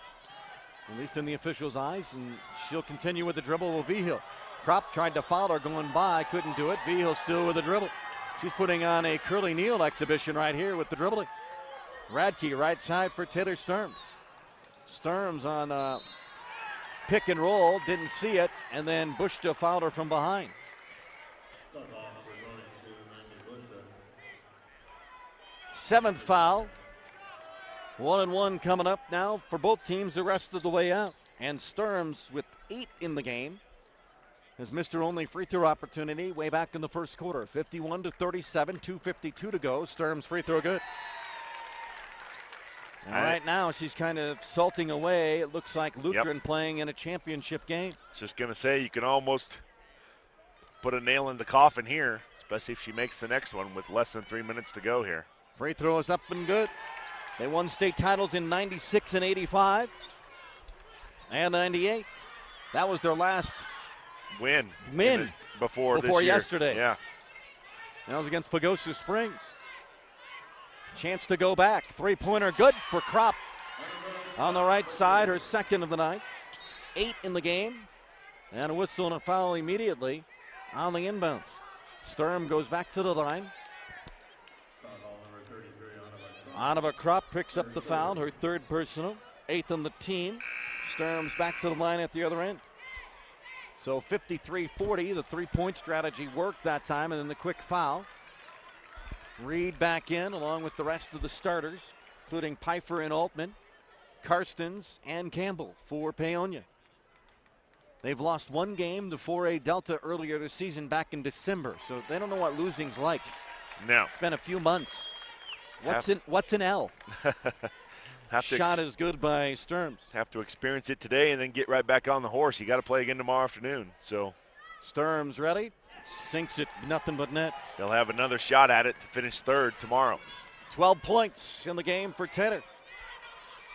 S1: at least in the official's eyes. And she'll continue with the dribble with Vigil. Kropp tried to foul her going by, couldn't do it. Vigil still with the dribble. She's putting on a curly kneel exhibition right here with the dribbling. Radke right side for Taylor Sturms. Sturms on a pick and roll, didn't see it, and then Bushta fouled her from behind. 7th foul. 1-1 coming up now for both teams the rest of the way out. And Sturms with 8 in the game has missed her only free throw opportunity way back in the first quarter. 51-37, 2:52 to go. Sturms free throw good. And right now she's kind of salting away. It looks like Lutheran playing in a championship game.
S2: Just going to say you can almost put a nail in the coffin here, especially if she makes the next one with less than 3 minutes to go here.
S1: Free throw is up and good. They won state titles in 96 and 85 and 98. That was their last
S2: win before this year.
S1: Yesterday.
S2: Yeah.
S1: That was against Pagosa Springs. Chance to go back. 3-pointer good for Kropp. On the right side, her second of the night. 8 in the game. And a whistle and a foul immediately on the inbounds. Sturm goes back to the line. Anava Kropp picks up the foul, her 3rd personal, 8th on the team. Sturms back to the line at the other end. So 53-40, the 3-point strategy worked that time, and then the quick foul. Reed back in along with the rest of the starters, including Pfeiffer and Altman, Karstens and Campbell for Paonia. They've lost 1 game to 4A Delta earlier this season back in December, so they don't know what losing's like.
S2: No.
S1: It's been a few months. What's an L? Shot is good by Sturms.
S2: Have to experience it today and then get right back on the horse. You got to play again tomorrow afternoon. So
S1: Sturms ready, sinks it, nothing but net.
S2: They'll have another shot at it to finish 3rd tomorrow.
S1: 12 points in the game for Taylor.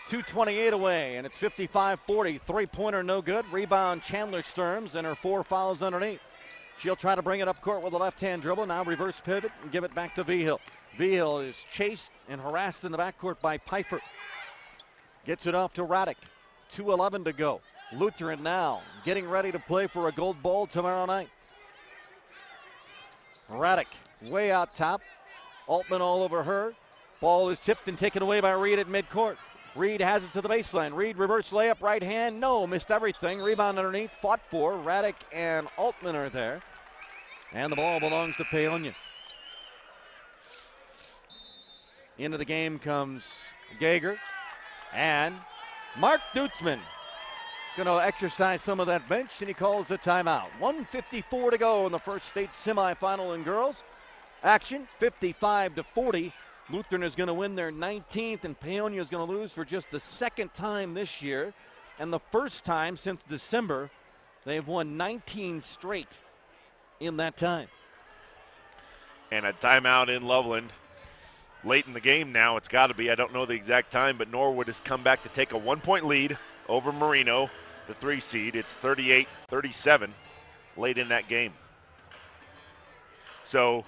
S1: 2:28 away, and it's 55-40. 3-pointer no good. Rebound Chandler Sturms, and her 4 fouls underneath. She'll try to bring it up court with a left-hand dribble. Now reverse pivot and give it back to Vigil. Vigil is chased and harassed in the backcourt by Pfeiffer. Gets it off to Radek. 2:11 to go. Lutheran now getting ready to play for a gold bowl tomorrow night. Radek way out top. Altman all over her. Ball is tipped and taken away by Reed at midcourt. Reed has it to the baseline. Reed reverse layup, right hand. No, missed everything. Rebound underneath, fought for. Radek and Altman are there. And the ball belongs to Paonia. Into the game comes Gager. And Mark Dutzman going to exercise some of that bench, and he calls the timeout. 1:54 to go in the first state semifinal in girls. Action, 55-40. Lutheran is going to win their 19th, and Paonia is going to lose for just the 2nd time this year, and the first time since December. They've won 19 straight in that time.
S2: And a timeout in Loveland. Late in the game now, it's got to be. I don't know the exact time, but Norwood has come back to take a 1-point lead over Marino, the 3 seed. It's 38-37 late in that game. So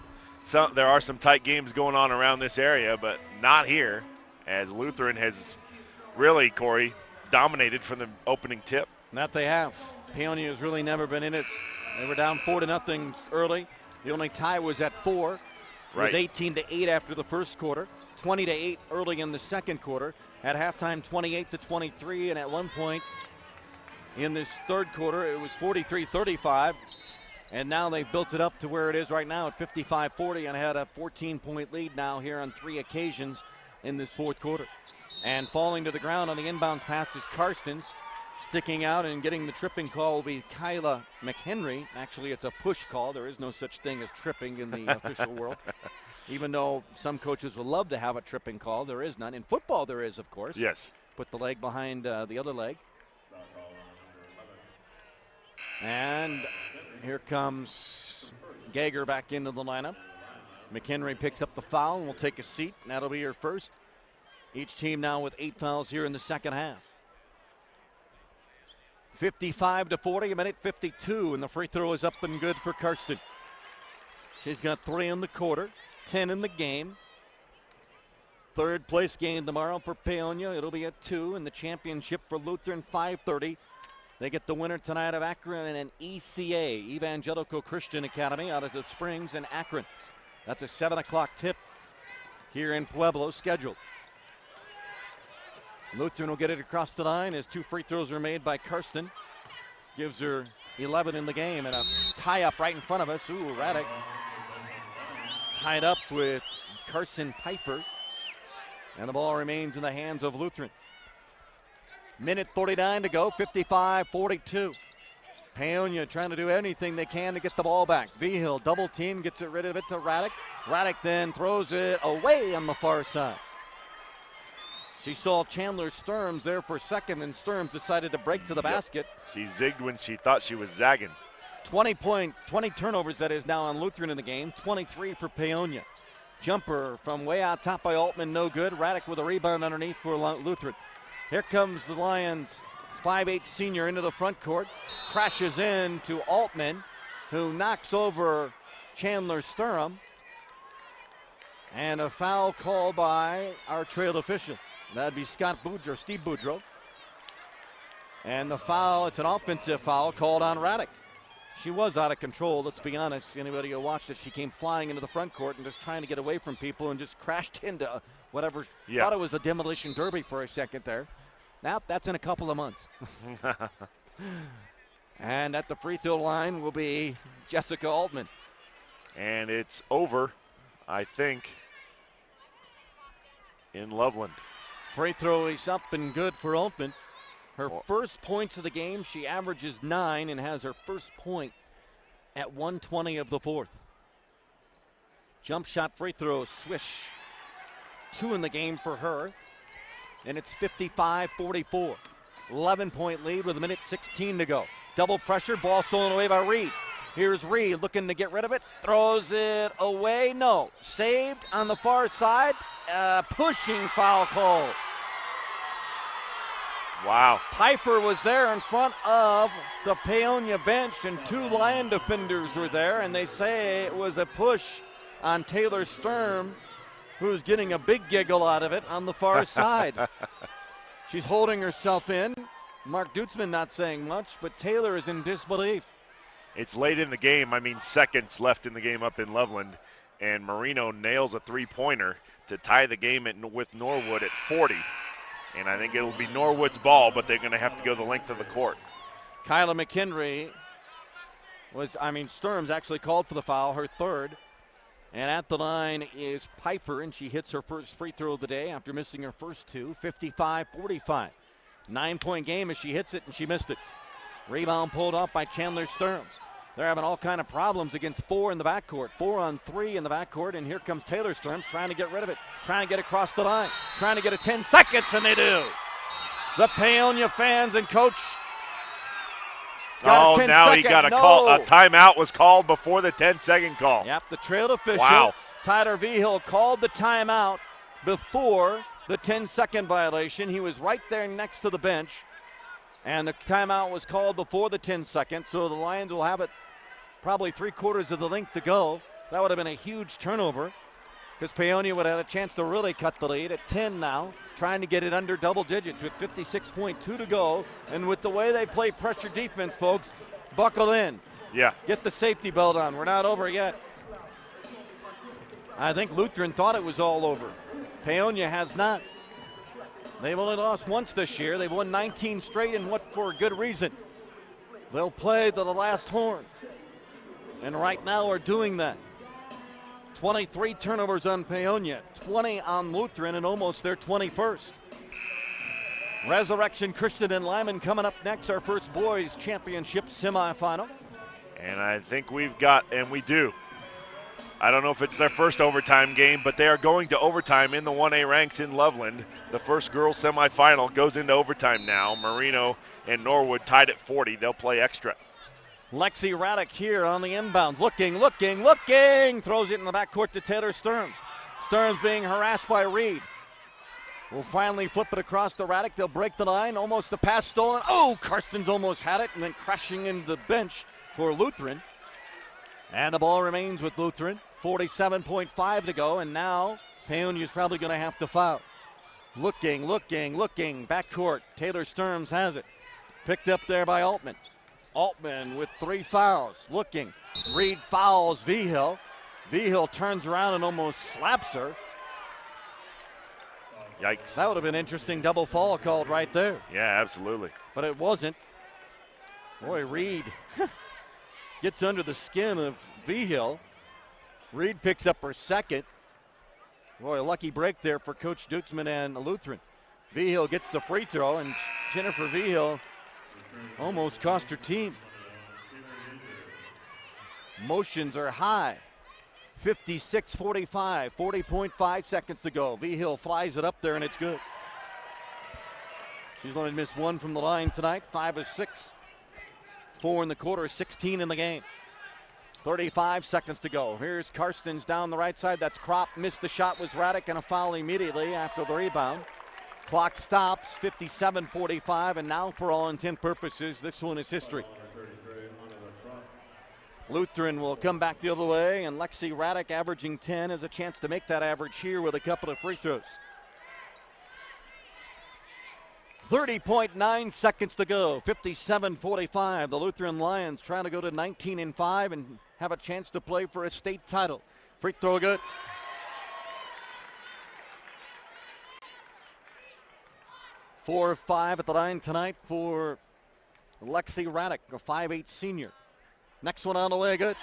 S2: there are some tight games going on around this area, but not here, as Lutheran has really, Corey, dominated from the opening tip.
S1: That they have. Paonia has really never been in it. They were down 4-0 early. The only tie was at 4. It was 18-8 after the first quarter, 20-8 early in the second quarter. At halftime, 28-23, and at one point in this third quarter, it was 43-35. And now they've built it up to where it is right now at 55-40 and had a 14-point lead now here on 3 occasions in this fourth quarter. And falling to the ground on the inbounds pass is Karstens. Sticking out and getting the tripping call will be Kyla McHenry. Actually, it's a push call. There is no such thing as tripping in the official world. Even though some coaches would love to have a tripping call, there is none. In football, there is, of course.
S2: Yes.
S1: Put the leg behind the other leg. And here comes Gager back into the lineup. McHenry picks up the foul and will take a seat, and that'll be her first. Each team now with 8 fouls here in the second half. 55-40, a minute 52, and the free throw is up and good for Karsten. She's got 3 in the quarter, 10 in the game. Third place game tomorrow for Paonia. It'll be at 2 in the championship for Lutheran, 5:30. They get the winner tonight of Akron and an ECA, Evangelical Christian Academy, out of the Springs in Akron. That's a 7 o'clock tip here in Pueblo scheduled. Lutheran will get it across the line as 2 free throws are made by Karsten. Gives her 11 in the game, and a tie-up right in front of us. Ooh, Radek tied up with Carson Pfeiffer. And the ball remains in the hands of Lutheran. Minute 49 to go, 55-42. Paonia trying to do anything they can to get the ball back. Vigil double team, gets it rid of it to Radek. Radek then throws it away on the far side. She saw Chandler Sturms there for a second, and Sturms decided to break to the basket.
S2: She zigged when she thought she was zagging.
S1: 20 turnovers that is now on Lutheran in the game, 23 for Paonia. Jumper from way out top by Altman, no good. Radek with a rebound underneath for Lutheran. Here comes the Lions' 5'8" senior into the front court. Crashes into Altman, who knocks over Chandler Sturm. And a foul called by our trail official. That'd be Steve Boudreau. And the foul, it's an offensive foul called on Radek. She was out of control, let's be honest. Anybody who watched it, she came flying into the front court and just trying to get away from people and just crashed into whatever.
S2: Yeah.
S1: Thought it was a demolition derby for a second there. Now, that's in a couple of months. And at the free throw line will be Jessica Altman.
S2: And it's over, I think, in Loveland.
S1: Free throw is up and good for Altman. Her first points of the game, she averages 9 and has her first point at 1:20 of the fourth. Jump shot free throw, swish. 2 in the game for her. And it's 55-44. 11-point lead with a minute 16 to go. Double pressure, ball stolen away by Reed. Here's Reed looking to get rid of it. Throws it away, no. Saved on the far side. Pushing foul call.
S2: Wow.
S1: Pfeiffer was there in front of the Paonia bench, and 2 Lion defenders were there, and they say it was a push on Taylor Sturm, who's getting a big giggle out of it on the far side. She's holding herself in. Mark Dutzman not saying much, but Taylor is in disbelief.
S2: It's late in the game. I mean, seconds left in the game up in Loveland, and Marino nails a three-pointer to tie the game with Norwood at 40. And I think it'll be Norwood's ball, but they're going to have to go the length of the court.
S1: Kyla McHenry Sturms actually called for the foul, her third. And at the line is Pfeiffer, and she hits her first free throw of the day after missing her first 2, 55-45. 9-point game as she hits it, and she missed it. Rebound pulled off by Chandler Sturms. They're having all kind of problems against 4 in the backcourt. 4 on 3 in the backcourt, and here comes Taylor Sturms trying to get rid of it, trying to get across the line, trying to get a 10 seconds, and they do. The Paonia fans and coach got a 10
S2: now
S1: second.
S2: He got a call. A timeout was called before the 10-second call.
S1: Yep, the trail official, Tyler Vigil, called the timeout before the 10-second violation. He was right there next to the bench, and the timeout was called before the 10 seconds, so the Lions will have it probably 3/4 of the length to go. That would have been a huge turnover because Paonia would have had a chance to really cut the lead at 10 now, trying to get it under double digits with 56.2 to go. And with the way they play pressure defense, folks, buckle in.
S2: Yeah.
S1: Get the safety belt on. We're not over yet. I think Lutheran thought it was all over. Paonia has not. They've only lost once this year. They've won 19 straight, and what for a good reason. They'll play to the last horn. And right now are doing that. 23 turnovers on Paonia, 20 on Lutheran, and almost their 21st. Resurrection Christian and Lyman coming up next, our first boys championship semifinal.
S2: And I think we do. I don't know if it's their first overtime game, but they are going to overtime in the 1A ranks in Loveland. The first girls semifinal goes into overtime now. Marino and Norwood tied at 40. They'll play extra.
S1: Lexi Radek here on the inbound. Looking. Throws it in the backcourt to Taylor Sturms. Sturms being harassed by Reed. Will finally flip it across to Radek. They'll break the line. Almost the pass stolen. Oh, Karsten's almost had it and then crashing into the bench for Lutheran. And the ball remains with Lutheran. 47.5 to go, and now Paonia's probably going to have to foul. Looking. Backcourt. Taylor Sturms has it. Picked up there by Altman. Altman with 3 fouls. Looking. Reed fouls Vigil. Vigil turns around and almost slaps her.
S2: Yikes.
S1: That would have been interesting. Double foul called right there.
S2: Yeah, absolutely.
S1: But it wasn't. Boy, Reed gets under the skin of Vigil. Reed picks up her second. Boy, a lucky break there for Coach Dutzman and Lutheran. Vigil gets the free throw, and Jennifer Vigil almost cost her team. Motions are high. 56-45, 40.5 seconds to go. Vigil flies it up there, and it's good. She's only missed 1 from the line tonight, 5 of 6. 4 in the quarter, 16 in the game. 35 seconds to go. Here's Karstens down the right side. That's Kropp. Missed the shot was Radek, and a foul immediately after the rebound. Clock stops, 57-45, and now for all intent purposes, this one is history. Lutheran will come back the other way, and Lexi Radek, averaging 10, has a chance to make that average here with a couple of free throws. 30.9 seconds to go, 57-45. The Lutheran Lions trying to go to 19-5 and have a chance to play for a state title. Free throw good. Four of 5 at the line tonight for Lexi Radek, a 5'8 senior. Next one on the way, good.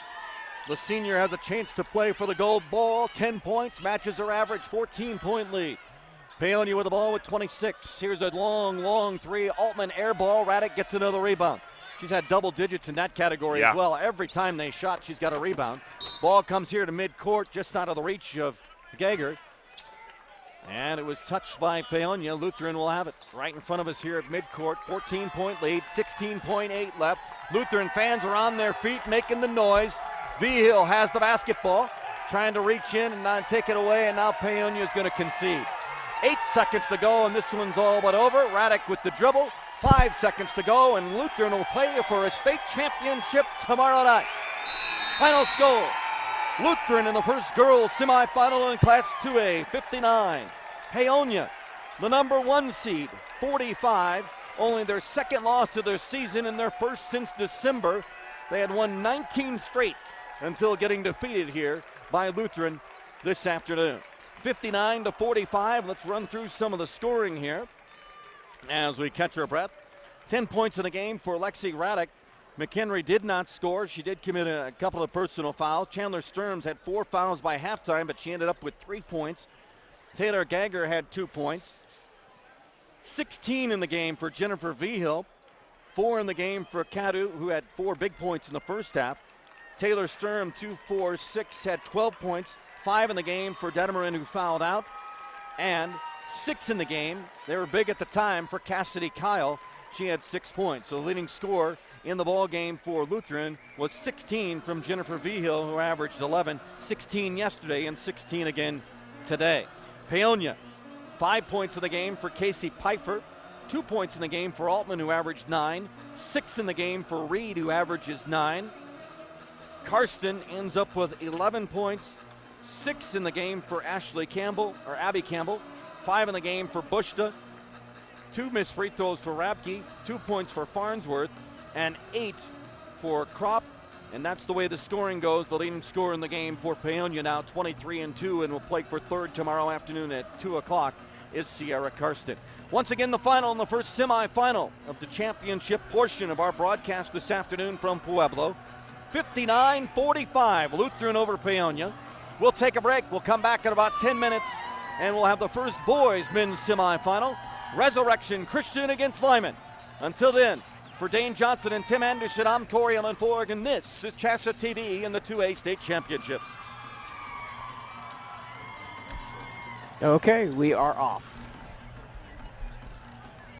S1: The senior has a chance to play for the gold ball. 10 points, matches her average, 14-point lead. Paonia with the ball with 26. Here's a long 3. Altman air ball. Radek gets another rebound. She's had double digits in that category as well. Every time they shot, she's got a rebound. Ball comes here to midcourt, just out of the reach of Gager. And it was touched by Paonia. Lutheran will have it right in front of us here at midcourt. 14-point lead, 16.8 left. Lutheran fans are on their feet making the noise. Vigil has the basketball, trying to reach in and not take it away, and now Paonia is going to concede. 8 seconds to go, and this one's all but over. Radek with the dribble. 5 seconds to go, and Lutheran will play for a state championship tomorrow night. Final score. Lutheran in the first girls semifinal in Class 2A, 59. Paonia, the number 1 seed, 45. Only their second loss of their season and their first since December. They had won 19 straight until getting defeated here by Lutheran this afternoon. 59-45. Let's run through some of the scoring here as we catch our breath. 10 points in the game for Lexi Radek. McHenry did not score. She did commit a couple of personal fouls. Chandler Sturms had 4 fouls by halftime, but she ended up with 3 points. Taylor Gager had 2 points. 16 in the game for Jennifer Vigil. 4 in the game for Cadu, who had 4 big points in the first half. Taylor Sturm, 2, 4, 6, had 12 points. 5 in the game for Detmerin, who fouled out. And 6 in the game, they were big at the time, for Cassidy Kyle. She had 6 points. So the leading scorer in the ball game for Lutheran was 16 from Jennifer Vigil, who averaged 11, 16 yesterday and 16 again today. Paonia, 5 points in the game for Casey Pfeiffer, 2 points in the game for Altman, who averaged 9, 6 in the game for Reed, who averages 9. Karsten ends up with 11 points, 6 in the game for Abby Campbell, 5 in the game for Bushta, 2 missed free throws for Rabke, 2 points for Farnsworth, and 8 for Kropp. And that's the way the scoring goes. The leading scorer in the game for Paonia now 23-2 and will play for third tomorrow afternoon at 2 o'clock is Sierra Karsten. Once again, the final in the first semifinal of the championship portion of our broadcast this afternoon from Pueblo. 59-45, Lutheran over Paonia. We'll take a break. We'll come back in about 10 minutes, and we'll have the first boys men's semifinal. Resurrection Christian against Lyman. Until then, for Dane Johnson and Tim Anderson, I'm Corey Ellen Forg, and this is CHSAA TV in the 2A state championships.
S4: Okay, we are off.